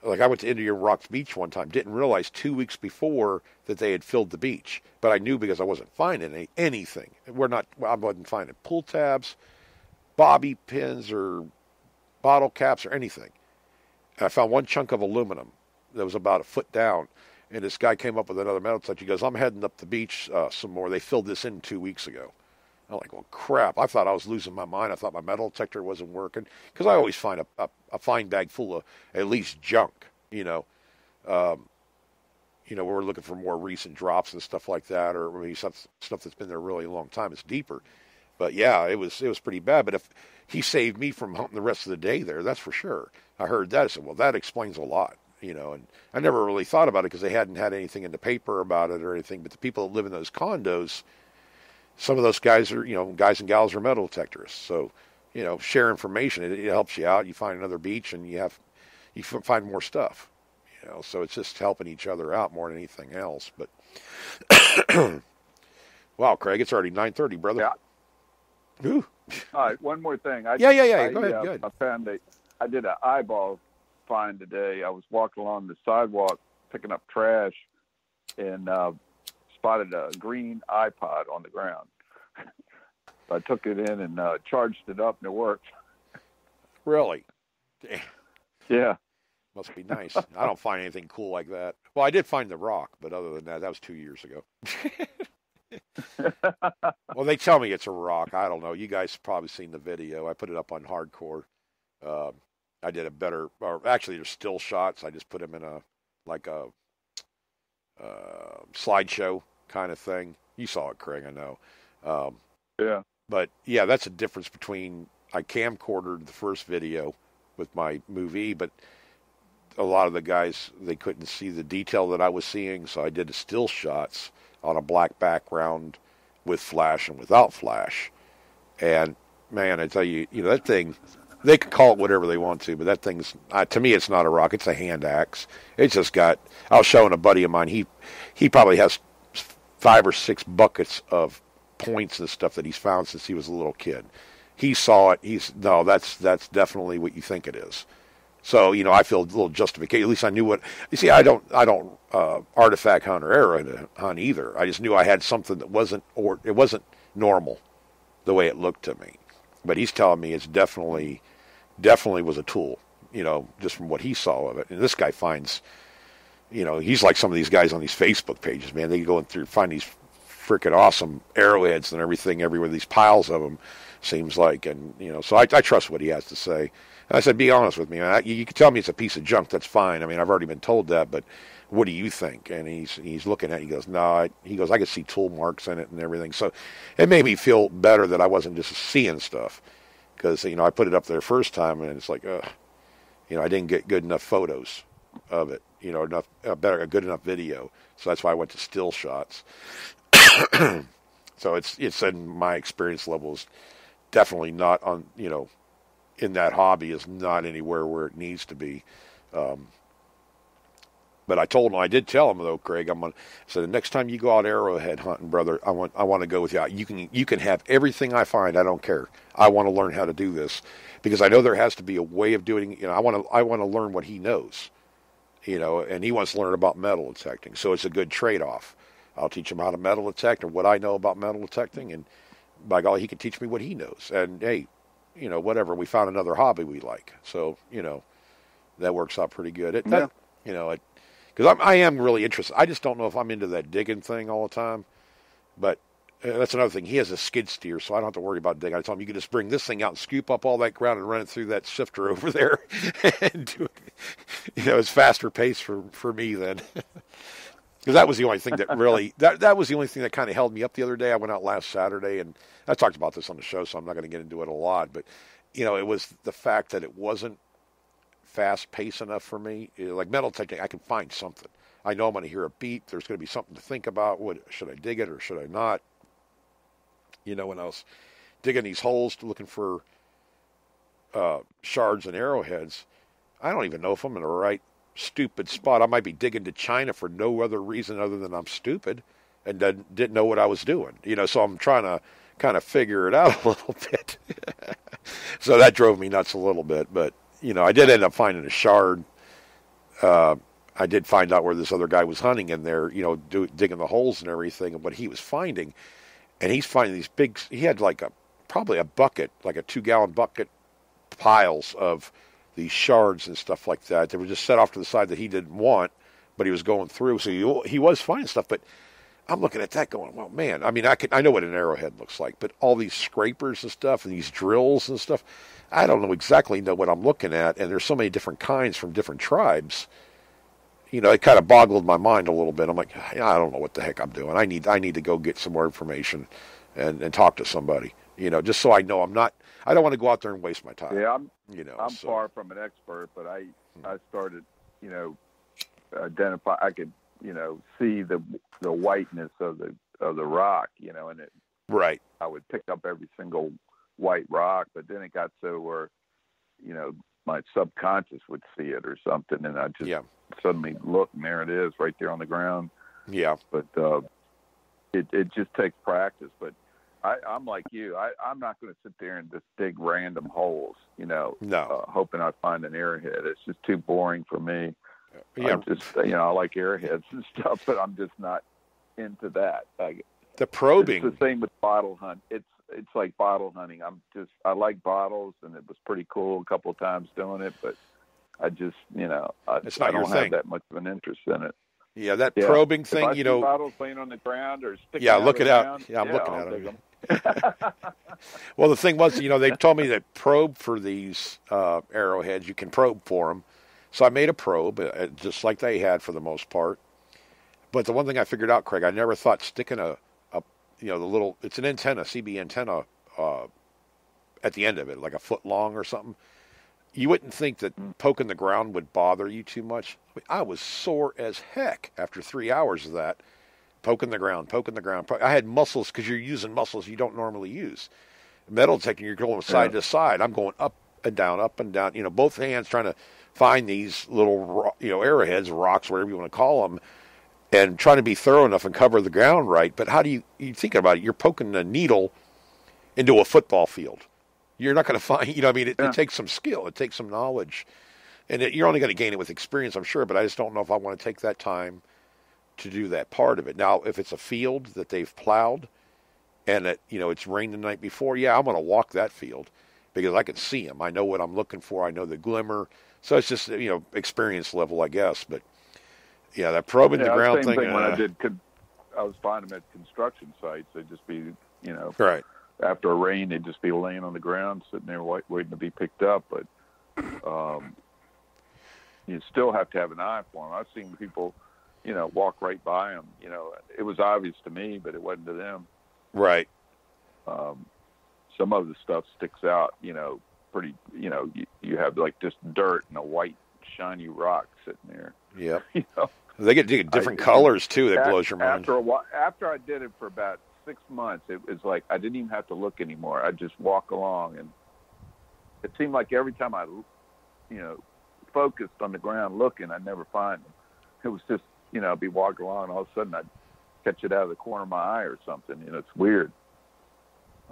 Like I went to Indian Rocks Beach one time, didn't realize 2 weeks before that they had filled the beach. But I knew because I wasn't finding anything. I wasn't finding pull tabs, bobby pins, or bottle caps or anything. And I found one chunk of aluminum that was about a foot down. And this guy came up with another metal detector. He goes, I'm heading up the beach some more. They filled this in 2 weeks ago. I'm like, well, crap. I thought I was losing my mind. I thought my metal detector wasn't working. Because I always find a find bag full of at least junk. you know. Um, we're looking for more recent drops and stuff like that, or maybe stuff that's been there a really long time. It's deeper. But yeah, it was pretty bad. But if he saved me from hunting the rest of the day there, that's for sure. I heard that. I said, well, that explains a lot, and I never really thought about it because they hadn't had anything in the paper about it or anything. But the people that live in those condos, some of those guys are, guys and gals are metal detectors. So, share information. It helps you out. You find another beach and you find more stuff. So it's just helping each other out more than anything else. But wow, Craig, it's already 9:30, brother. Yeah. Ooh. All right, one more thing. Yeah. Go ahead. I did an eyeball find today. I was walking along the sidewalk picking up trash and spotted a green iPod on the ground. I took it in and charged it up, and it worked. Really? Damn. Yeah. Must be nice. I don't find anything cool like that. Well, I did find the rock, but other than that was 2 years ago. Well, they tell me it's a rock. I don't know. You guys have probably seen the video. I put it up on Hardcore. I did a better, or actually, there's still shots. I just put them in a slideshow kind of thing. You saw it, Craig, I know. Yeah. But yeah, that's a difference between I camcordered the first video with my movie, but a lot of the guys, they couldn't see the detail that I was seeing, so I did the still shots on a black background with flash and without flash. And man, I tell you, that thing, they could call it whatever they want to, but that thing's, to me, it's not a rock. It's a hand axe. It's just got, I was showing a buddy of mine, he probably has 5 or 6 buckets of points and stuff that he's found since he was a little kid. He saw it. That's definitely what you think it is. So, I feel a little justification. At least I knew what. You see, I don't artifact hunt or arrow hunt either. I just knew I had something that wasn't normal, the way it looked to me. But he's telling me it's definitely was a tool. Just from what he saw of it. And this guy finds, he's like some of these guys on these Facebook pages, man. They go through find these freaking awesome arrowheads and everything everywhere. These piles of them, seems like, and so I trust what he has to say. And I said, be honest with me. You can tell me it's a piece of junk. That's fine. I mean, I've already been told that, but what do you think? And he's looking at it. He goes, no. He goes, I could see tool marks in it and everything. So it made me feel better that I wasn't just seeing stuff. Because, I put it up there first time, and it's like, I didn't get good enough photos of it. A good enough video. So that's why I went to still shots. So it's in my experience levels, definitely not on, in that hobby is not anywhere where it needs to be. But I did tell him though, Craig, so the next time you go out arrowhead hunting, brother, I want to go with you. You can have everything I find. I don't care. I want to learn how to do this because I know there has to be a way of doing it. I want to learn what he knows, and he wants to learn about metal detecting. So it's a good trade-off. I'll teach him how to metal detect and what I know about metal detecting, and by golly, he can teach me what he knows. And hey, whatever. We found another hobby we like, so that works out pretty good. Because I am really interested. I just don't know if I'm into that digging thing all the time. But that's another thing. He has a skid steer, so I don't have to worry about digging. I told him you can just bring this thing out and scoop up all that ground and run it through that sifter over there, and do it. It's faster pace for me then. Because that was the only thing that really, that was the only thing that kind of held me up the other day. I went out last Saturday, and I talked about this on the show, so I'm not going to get into it a lot. But, it was the fact that it wasn't fast-paced enough for me. Like metal detecting, I can find something. I know I'm going to hear a beat. There's going to be something to think about. Should I dig it or should I not? When I was digging these holes looking for shards and arrowheads, I don't even know if I'm in the right stupid spot. I might be digging to China for no other reason other than I'm stupid and didn't know what I was doing. So I'm trying to kind of figure it out a little bit. So that drove me nuts a little bit. But, I did end up finding a shard. I did find out where this other guy was hunting in there, digging the holes and everything and what he was finding. And he's finding these big, he had probably a bucket, like a 2-gallon bucket piles of these shards and stuff like that. They were just set off to the side that he didn't want, but he was going through. So he was finding stuff, but I'm looking at that going, well, man, I mean, I know what an arrowhead looks like, but all these scrapers and stuff and these drills and stuff, I don't exactly know what I'm looking at. And there's so many different kinds from different tribes it kind of boggled my mind a little bit. I'm like, yeah, I don't know what the heck I'm doing. I need to go get some more information and talk to somebody, just so I know I don't want to go out there and waste my time. Yeah, I'm so. far from an expert, but I started, identify. I could, see the whiteness of the rock, and it. Right. I would pick up every single white rock, but then it got so where, my subconscious would see it or something, and I just suddenly look, and there it is, right there on the ground. Yeah. But it just takes practice. But I'm like you. I'm not going to sit there and just dig random holes, No. hoping I find an arrowhead. It's just too boring for me. Yeah. I'm just, I like arrowheads and stuff, but I'm just not into that. The probing. It's the same with bottle hunt. It's like bottle hunting. I like bottles, and it was pretty cool a couple of times doing it, but I just, I don't have that much of an interest in it. Yeah, that probing if thing, I see bottles laying on the ground or sticking yeah, out look of it the out. ground, Yeah, I'm looking at them. Well, the thing was, they told me that probe for these arrowheads, you can probe for them. So I made a probe, just like they had for the most part. But the one thing I figured out, Craig, I never thought sticking the little, it's an antenna, CB antenna, at the end of it, like a foot long or something. You wouldn't think that poking the ground would bother you too much. I was sore as heck after 3 hours of that, poking the ground. I had muscles, because you're using muscles you don't normally use. Metal detecting, you're going side to side. I'm going up and down, both hands trying to find these little, arrowheads, rocks, whatever you want to call them, and trying to be thorough enough and cover the ground right. But how do you think about it? You're poking a needle into a football field. You're not going to find, it takes some skill. It takes some knowledge. And you're only going to gain it with experience, I'm sure, but I just don't know if I want to take that time to do that part of it. Now, if it's a field that they've plowed and it's rained the night before, I'm going to walk that field because I can see them. I know what I'm looking for. I know the glimmer. So it's just, experience level, I guess. But, yeah, that probing the ground thing. When I was finding them at construction sites. They'd just be, right. After a rain, they'd just be laying on the ground, sitting there waiting to be picked up. But you still have to have an eye for them. I've seen people, walk right by them. It was obvious to me, but it wasn't to them. Right. Some of the stuff sticks out, pretty, you have like just dirt and a white shiny rock sitting there. Yeah. They get different colors too. That blows your mind. After I did it for about 6 months, it was like I didn't even have to look anymore. I'd just walk along, and it seemed like every time I, focused on the ground looking, I'd never find them. It was just, I'd be walking along, and all of a sudden I'd catch it out of the corner of my eye or something. It's weird.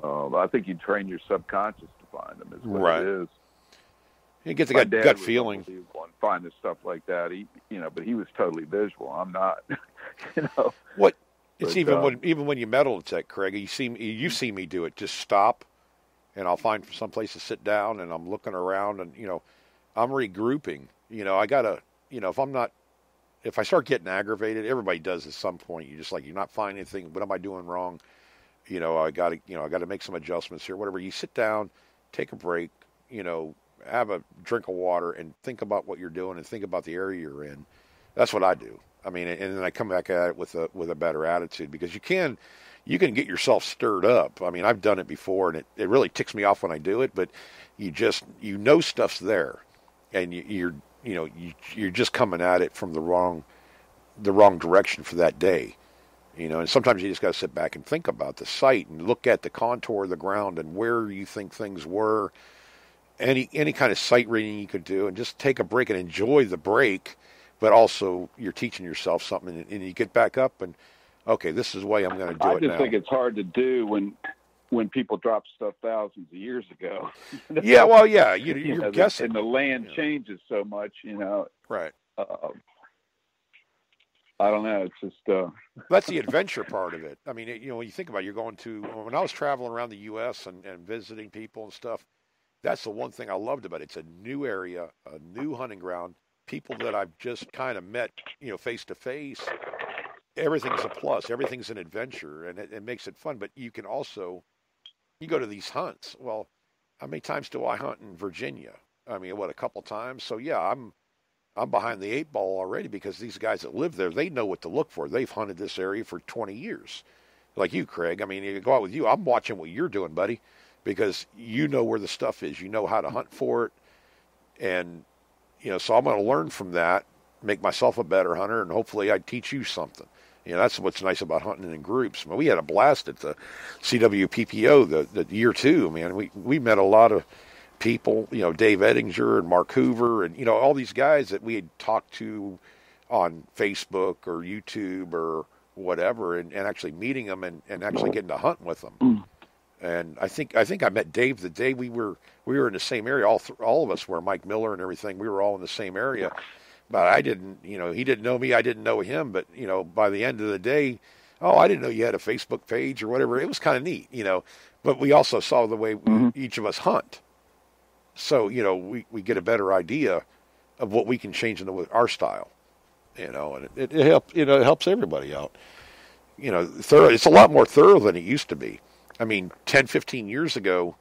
I think you train your subconscious to find them. Is what it is. You get the gut feeling. Find this stuff like that. But he was totally visual. I'm not. What? It's even when you metal detect, Craig. You see me do it. Just stop, and I'll find some place to sit down, and I'm looking around, and I'm regrouping. I gotta. If I start getting aggravated, everybody does at some point. You're not finding anything. What am I doing wrong? I gotta make some adjustments here. Whatever. You sit down, take a break. Have a drink of water and think about what you're doing and think about the area you're in. That's what I do. I mean, and then I come back at it with a better attitude, because you can get yourself stirred up. I mean, I've done it before, and it really ticks me off when I do it. But stuff's there, and you're just coming at it from the wrong direction for that day. And sometimes you just got to sit back and think about the site and look at the contour of the ground and where you think things were. Any kind of sight reading you could do, and just take a break and enjoy the break, but also you're teaching yourself something, and you get back up and, okay, this is the way I'm going to do it now. I just think it's hard to do when people drop stuff thousands of years ago. Yeah, well, yeah, you're guessing. And the land changes so much, Right. I don't know. It's just that's the adventure part of it. I mean, when you think about it, when I was traveling around the U.S. and visiting people and stuff, that's the one thing I loved about it. It's a new area, a new hunting ground, people that I've just kind of met, face to face. Everything's a plus. Everything's an adventure, and it makes it fun. But you can also, you go to these hunts. Well, how many times do I hunt in Virginia? I mean, a couple times? So, yeah, I'm behind the eight ball already because these guys that live there, they know what to look for. They've hunted this area for 20 years. Like you, Craig. I mean, you go out with you. I'm watching what you're doing, buddy, because you know where the stuff is. You know how to hunt for it. And, so I'm going to learn from that, make myself a better hunter, and hopefully I teach you something. That's what's nice about hunting in groups. I mean, we had a blast at the CWPPO the year two, man. We met a lot of people, Dave Ettinger and Mark Hoover and, all these guys that we had talked to on Facebook or YouTube or whatever, and actually meeting them and actually getting to hunt with them. And I think I met Dave the day we were in the same area. All of us were, Mike Miller and everything. We were all in the same area. But I didn't, he didn't know me. I didn't know him. But, by the end of the day, I didn't know you had a Facebook page or whatever. It was kind of neat, But we also saw the way each of us hunt. So, we get a better idea of what we can change into our style, and it helps everybody out. Thorough. It's a lot more thorough than it used to be. I mean, 10, 15 years ago,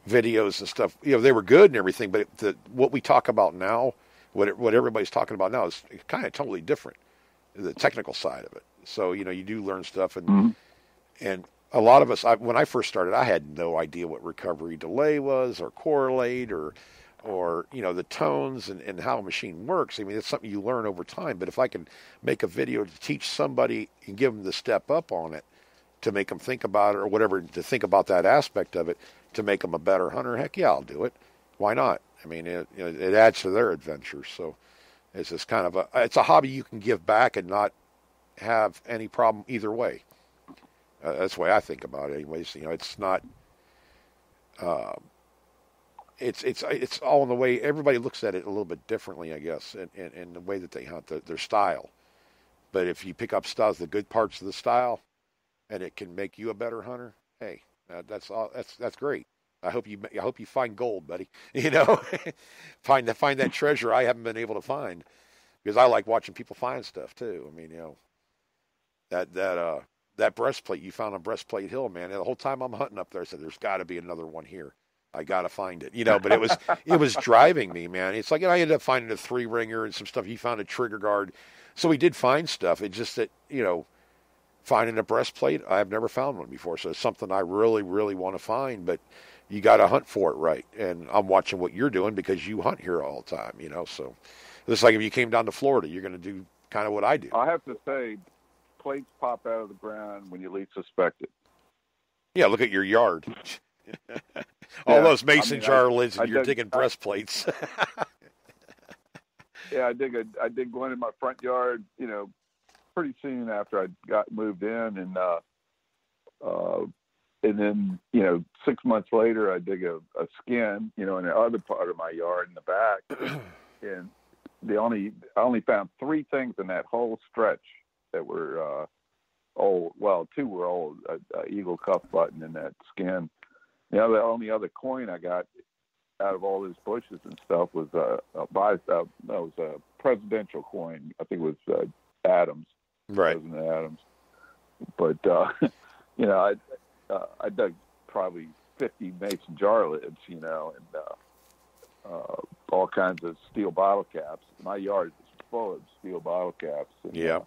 videos and stuff, they were good and everything, but what we talk about now, what everybody's talking about now is kind of totally different, the technical side of it. So, you do learn stuff, and a lot of us, when I first started, I had no idea what recovery delay was or correlate or the tones and how a machine works. I mean, it's something you learn over time, but if I can make a video to teach somebody and give them the step up on it, to make them think about it or whatever, to think about that aspect of it, to make them a better hunter, heck yeah, I'll do it. Why not? I mean, it adds to their adventure. So it's just kind of it's a hobby you can give back and not have any problem either way. That's the way I think about it anyways. It's not, it's all in the way everybody looks at it a little bit differently, I guess, in the way that they hunt, their style. But if you pick up styles, the good parts of the style, and it can make you a better hunter, hey, that's great. I hope you find gold, buddy. Find that treasure I haven't been able to find, because I like watching people find stuff too. I mean, that breastplate you found on Breastplate Hill, man. The whole time I'm hunting up there, I said, "There's got to be another one here. I got to find it." But it was driving me, man. It's like I ended up finding a 3-ringer and some stuff. He found a trigger guard, so we did find stuff. It's just that finding a breastplate, I've never found one before, so it's something I really, really want to find, but you got to hunt for it right. And I'm watching what you're doing because you hunt here all the time, So it's like if you came down to Florida, you're going to do kind of what I do. I have to say, plates pop out of the ground when you least suspect it. Yeah, look at your yard. All those mason jar lids, and you're digging breastplates. Yeah, I dig one in my front yard, pretty soon after I got moved in, and then 6 months later I dig a skin, in the other part of my yard in the back, and I only found 3 things in that whole stretch that were old. Well, 2 were old. A eagle cuff button in that skin. The only other coin I got out of all those bushes and stuff was a presidential coin. I think it was Adams. Right. President Adams. But, I dug probably 50 mason jar lids, and all kinds of steel bottle caps. My yard is full of steel bottle caps. And, yeah.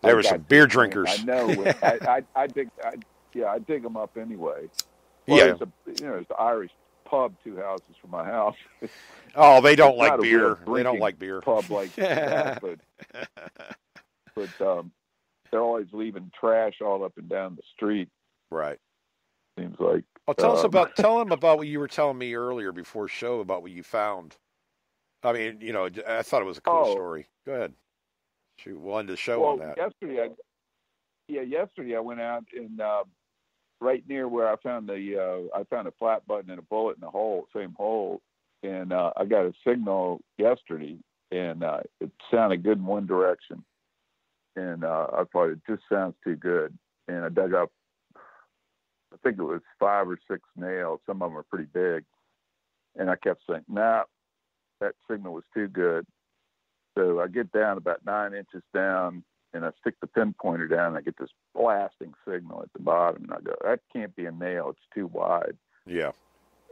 There were some beer drinkers. I know. I dig them up anyway. Well, yeah. There's the Irish pub 2 houses from my house. Oh, they don't like beer. They don't like beer. Pub like that, but they're always leaving trash all up and down the street. Right. Seems like. Oh, tell them about what you were telling me earlier before show about what you found. I mean, I thought it was a cool story. Go ahead. Shoot, we'll end the show on that. Yesterday I went out and right near where I found a flat button and a bullet in the same hole, and I got a signal yesterday, and it sounded good in one direction, and I thought it just sounds too good, and I dug up, I think it was 5 or 6 nails. Some of them are pretty big, and I kept saying, "Nah, that signal was too good." So I get down about 9 inches down, and I stick the pinpointer down, and I get this blasting signal at the bottom, and I go, "That can't be a nail. It's too wide." Yeah.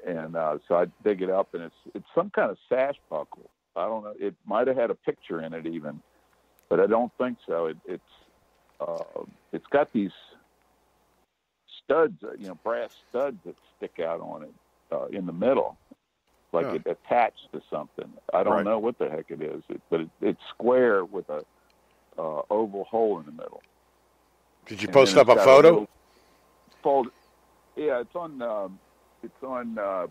And so I dig it up, and it's some kind of sash buckle. I don't know. It might have had a picture in it even, but I don't think so. It's got these studs, brass studs that stick out on it in the middle, like it attached to something. I don't know what the heck it is, but it's square with a oval hole in the middle. Did you post up a photo? Yeah, it's on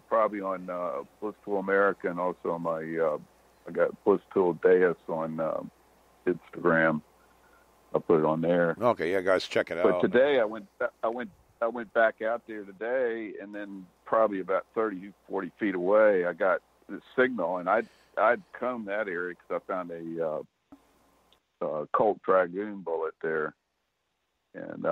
probably on Bliss Tool America, and also on my I got Bliss Tool Deus on Instagram. I'll put it on there. Okay, yeah, guys, check it out. But today I went back out there today, and then probably about 30, 40 feet away, I got the signal, and I'd combed that area because I found a Colt Dragoon bullet there, and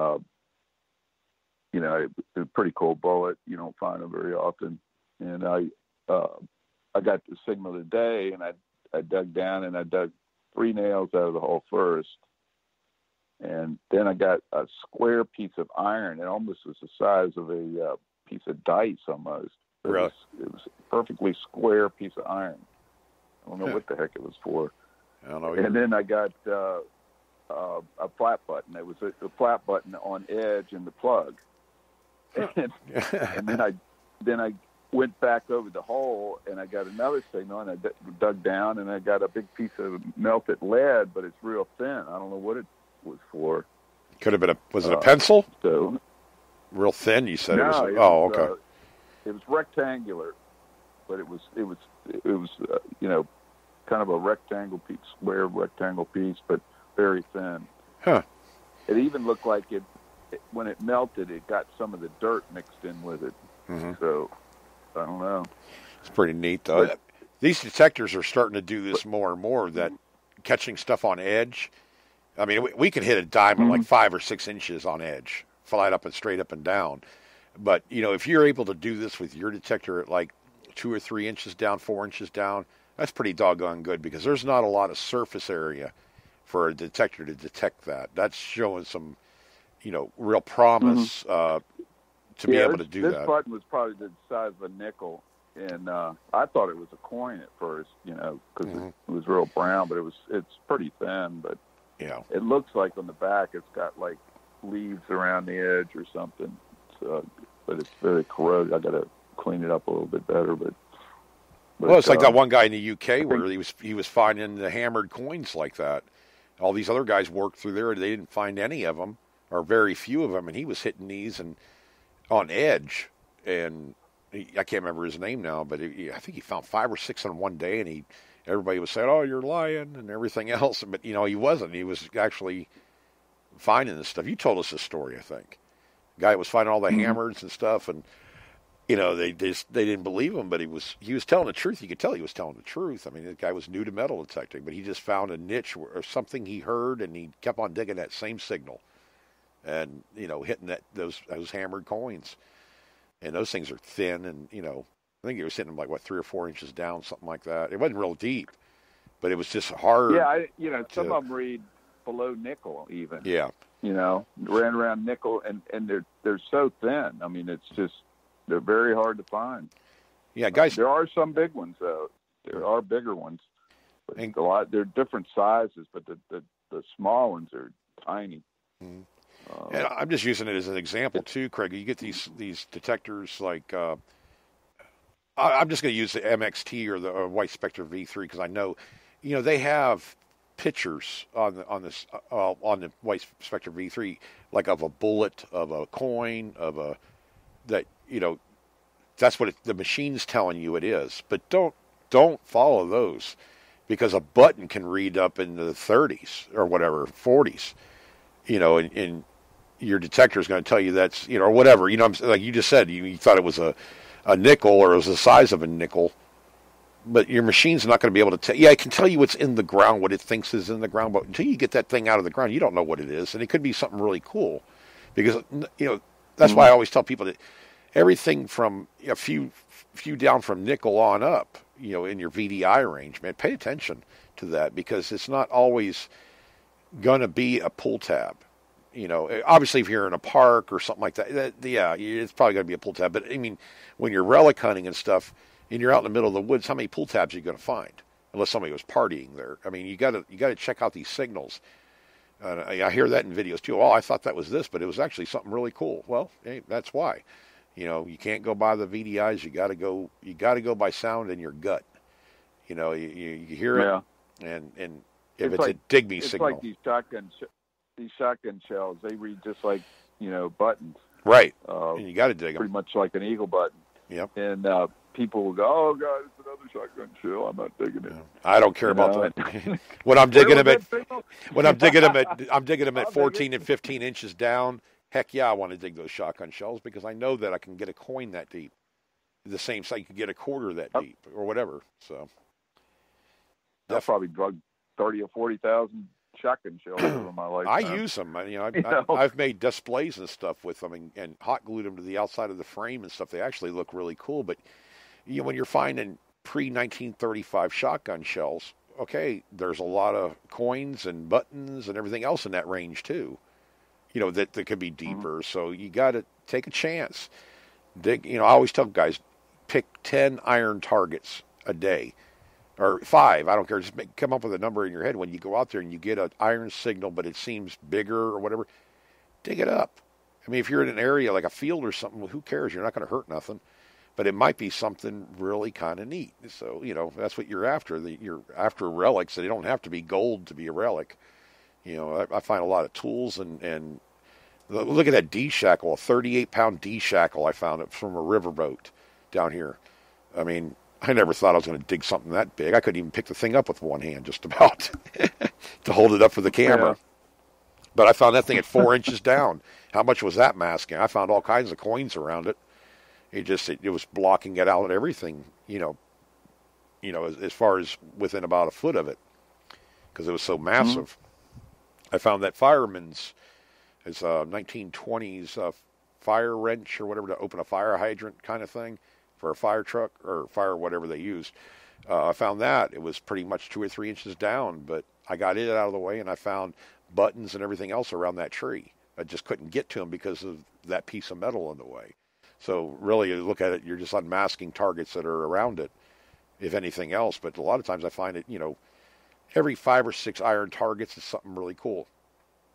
it's a pretty cool bullet. You don't find them very often, and I got the signal today, and I dug down and I dug 3 nails out of the hole first. And then I got a square piece of iron. It almost was the size of a piece of dice almost. Really? It was a perfectly square piece of iron. I don't know what the heck it was for. I don't know. And then I got a flat button. It was a flat button on edge in the plug. And then I went back over the hole, and I got another signal, and I dug down, and I got a big piece of melted lead, but it's real thin. I don't know what it was for. Could have been was it a pencil? So real thin, you said. No, it was. Okay. It was rectangular, but it was kind of a rectangle piece, square rectangle piece, but very thin. Huh. It even looked like it when it melted, it got some of the dirt mixed in with it. Mm-hmm. So I don't know. It's pretty neat, though. But these detectors are starting to do this more and more, that catching stuff on edge. I mean, we could hit a diamond like 5 or 6 inches on edge, flat up and straight up and down. But, if you're able to do this with your detector at like 2 or 3 inches down, 4 inches down, that's pretty doggone good, because there's not a lot of surface area for a detector to detect that. That's showing some, real promise to be able to do that. This button was probably the size of a nickel, and I thought it was a coin at first, because it was real brown, but it's pretty thin. But it looks like on the back it's got like leaves around the edge or something. So, but it's very corroded. I got to clean it up a little bit better. But well, it's like that one guy in the UK where he was finding the hammered coins like that. All these other guys worked through there, and they didn't find any of them, or very few of them, and he was hitting these and on edge. And I can't remember his name now, but I think he found 5 or 6 in one day, and everybody was saying, "Oh, you're lying," and everything else. But he wasn't. He was actually finding this stuff. You told us this story, I think. The guy was finding all the hammers and stuff, and they didn't believe him, but he was telling the truth. You could tell he was telling the truth. I mean, the guy was new to metal detecting, but he just found a niche or something he heard, and he kept on digging that same signal, and hitting those hammered coins, and those things are thin, and I think he was hitting them like 3 or 4 inches down, something like that. It wasn't real deep, but it was just hard. Yeah, some of them read below nickel even. Yeah. Ran around nickel, and they're so thin. I mean, it's just they're very hard to find. Yeah, guys. There are some big ones though. There are bigger ones, but a lot. They're different sizes, but the small ones are tiny. Mm-hmm. And I'm just using it as an example too, Craig. You get these detectors like. I'm just going to use the MXT or the White Spectre V3 because I know, they have pictures on the White Spectre V3 like of a bullet, of a coin, that's what the machine's telling you it is. But don't follow those, because a button can read up in the 30s or whatever, 40s, and your detector is going to tell you that's or whatever. Like you just said, you thought it was a nickel or it was the size of a nickel, but your machine's not going to be able to tell. Yeah, it can tell you what's in the ground, what it thinks is in the ground, but until you get that thing out of the ground, you don't know what it is, and it could be something really cool, because that's why I always tell people that everything from a few down from nickel on up, in your VDI range, man, pay attention to that, because it's not always going to be a pull tab. Obviously, if you're in a park or something like that, it's probably going to be a pull tab. But I mean, when you're relic hunting and stuff, and you're out in the middle of the woods, how many pull tabs are you going to find? unless somebody was partying there. I mean, you got to check out these signals. I hear that in videos too. Oh, I thought that was this, but it was actually something really cool. Well, hey, that's why. You can't go by the VDIs. You got to go by sound in your gut. You hear it, and if it's like, a dig me signal. It's like these shotgun shells. They read just like buttons. Right. And you got to dig them. Pretty much like an eagle button. Yep. And people will go, "Oh God, it's another shotgun shell. I'm not digging it." I don't care about that. When I'm digging them at 14 and 15 inches down, heck yeah, I want to dig those shotgun shells because I know that I can get a coin that deep. The same size, you can get a quarter that deep or whatever. So I've probably drugged 30 or 40,000 shotgun shells over my lifetime. I use them. I've made displays and stuff with them and hot glued them to the outside of the frame and stuff. They actually look really cool. But when you're finding pre-1935 shotgun shells, okay, there's a lot of coins and buttons and everything else in that range too. That could be deeper. Mm-hmm. So you got to take a chance. Dig. I always tell guys, pick 10 iron targets a day. Or 5, I don't care. Just come up with a number in your head when you go out there and you get an iron signal, but it seems bigger or whatever. Dig it up. I mean, if you're in an area like a field or something, well, who cares? You're not going to hurt nothing. But it might be something really kind of neat. So, that's what you're after. You're after relics. They don't have to be gold to be a relic. I find a lot of tools and look at that D-shackle, a 38-pound D-shackle I found it from a riverboat down here. I mean, I never thought I was going to dig something that big. I couldn't even pick the thing up with one hand, just about, to hold it up for the camera. Yeah. But I found that thing at 4 inches down. How much was that masking? I found all kinds of coins around it. It was blocking it out and everything, as far as within about a foot of it, because it was so massive. Mm-hmm. I found that fireman's, it's a 1920s fire wrench or whatever to open a fire hydrant kind of thing. For a fire truck or fire whatever they used. I found that. It was pretty much 2 or 3 inches down, but I got it out of the way, and I found buttons and everything else around that tree. I just couldn't get to them because of that piece of metal in the way. So really, you look at it, you're just unmasking targets that are around it, if anything else. But a lot of times I find it, every 5 or 6 iron targets is something really cool.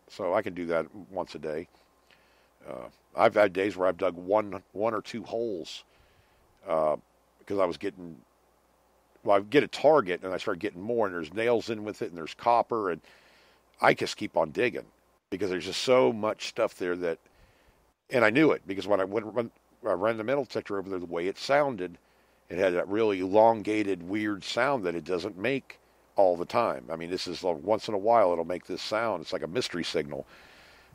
So I can do that once a day. I've had days where I've dug one or two holes because I was I'd get a target and I started getting more, and there's nails in with it, and there's copper, and I just keep on digging because there's just so much stuff there and I knew it because when I ran the metal detector over there, the way it sounded, it had that really elongated, weird sound that it doesn't make all the time. I mean, this is once in a while it'll make this sound. It's like a mystery signal,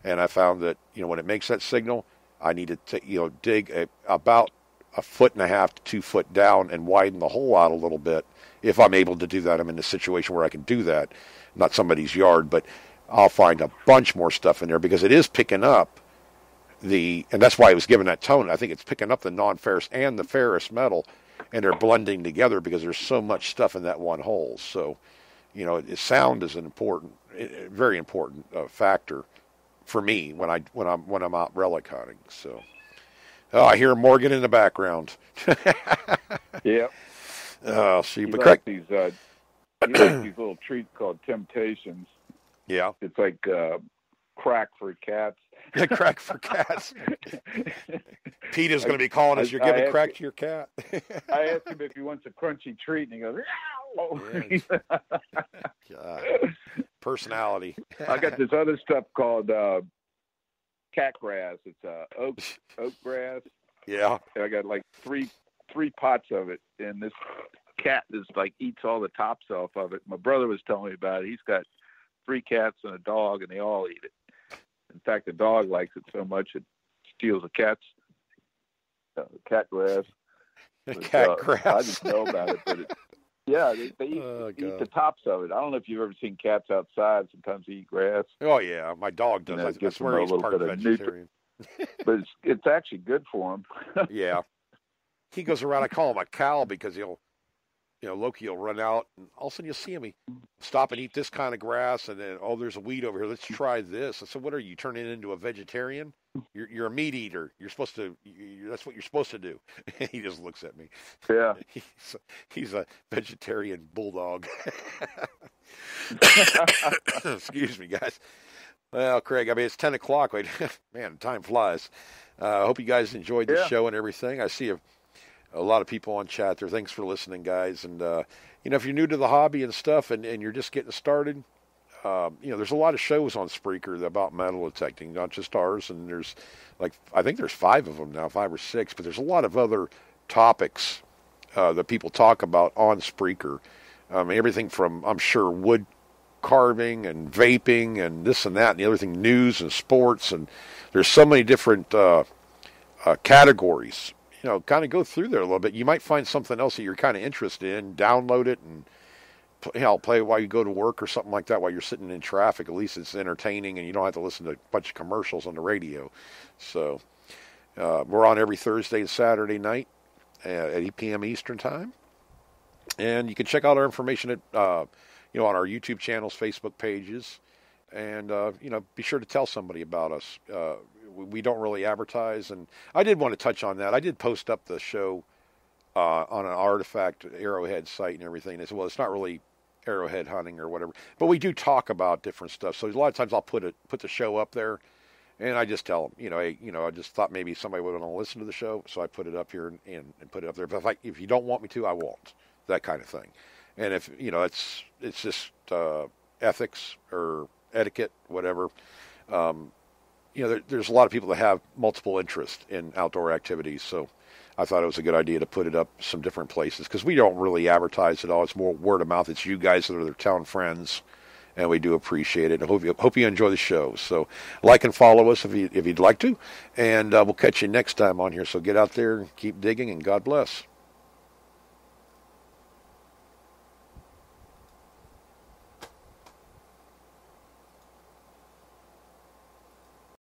and I found that when it makes that signal, I need to dig about 1.5 to 2 foot down and widen the hole out a little bit. If I'm able to do that, I'm in a situation where I can do that. Not somebody's yard, but I'll find a bunch more stuff in there because it is picking up and that's why it was given that tone. I think it's picking up the non-ferrous and the ferrous metal, and they're blending together because there's so much stuff in that one hole. So, sound is an very important factor for me when I'm out relic hunting. So. Oh, I hear Morgan in the background. Yeah. Oh, see, but like these little treats called Temptations. Yeah. It's like crack for cats. Yeah, crack for cats. Pete is going to be calling us. You're giving crack to your cat. I asked him if he wants a crunchy treat, and he goes, yes. God. Personality. I got this other stuff called cat grass. It's oak grass. Yeah. And I got like three pots of it, and this cat just eats all the tops off of it. My brother was telling me about it. He's got 3 cats and a dog, and they all eat it. In fact, the dog likes it so much it steals the cat's cat grass. Cat grass. I didn't know about it, but they eat the tops of it. I don't know if you've ever seen cats outside. Sometimes they eat grass. Oh yeah, my dog does. I swear he's part vegetarian. But it's actually good for him. Yeah, he goes around. I call him a cow because Loki will run out, and all of a sudden you'll see him. He stop and eat this kind of grass, and then there's a weed over here. Let's try this. I said, what are you turning into a vegetarian? You're a meat eater. You're supposed to. That's what you're supposed to do." He just looks at me. Yeah. He's a vegetarian bulldog. Excuse me, guys. Well, Craig, I mean, it's 10 o'clock. Wait, man, time flies. I hope you guys enjoyed the show and everything. I see a lot of people on chat there. Thanks for listening, guys. And, if you're new to the hobby and stuff and you're just getting started, there's a lot of shows on Spreaker about metal detecting, not just ours. And there's, I think there's 5 of them now, 5 or 6. But there's a lot of other topics that people talk about on Spreaker. Everything from, I'm sure, wood carving and vaping and this and that and the other thing, news and sports, and there's so many different categories. Kind of go through there a little bit. You might find something else that you're kind of interested in, download it, and play it while you go to work or something like that while you're sitting in traffic. At least it's entertaining and you don't have to listen to a bunch of commercials on the radio. So we're on every Thursday and Saturday night at 8 p.m. Eastern Time. And you can check out our information at on our YouTube channels, Facebook pages, and be sure to tell somebody about us. We don't really advertise, and I did want to touch on that. I did post up the show on an Artifact Arrowhead site and everything. It's not really arrowhead hunting or whatever, but we do talk about different stuff. So a lot of times I'll put the show up there, and I just tell them, I just thought maybe somebody would want to listen to the show, so I put it up here and put it up there. But if you don't want me to, I won't. That kind of thing. And if it's just ethics or etiquette, whatever. There's a lot of people that have multiple interests in outdoor activities, so I thought it was a good idea to put it up some different places because we don't really advertise at all. It's more word of mouth. It's you guys that are telling friends, and we do appreciate it. I hope you enjoy the show. So like and follow us if you'd like to, and we'll catch you next time on here. So get out there and keep digging, and God bless.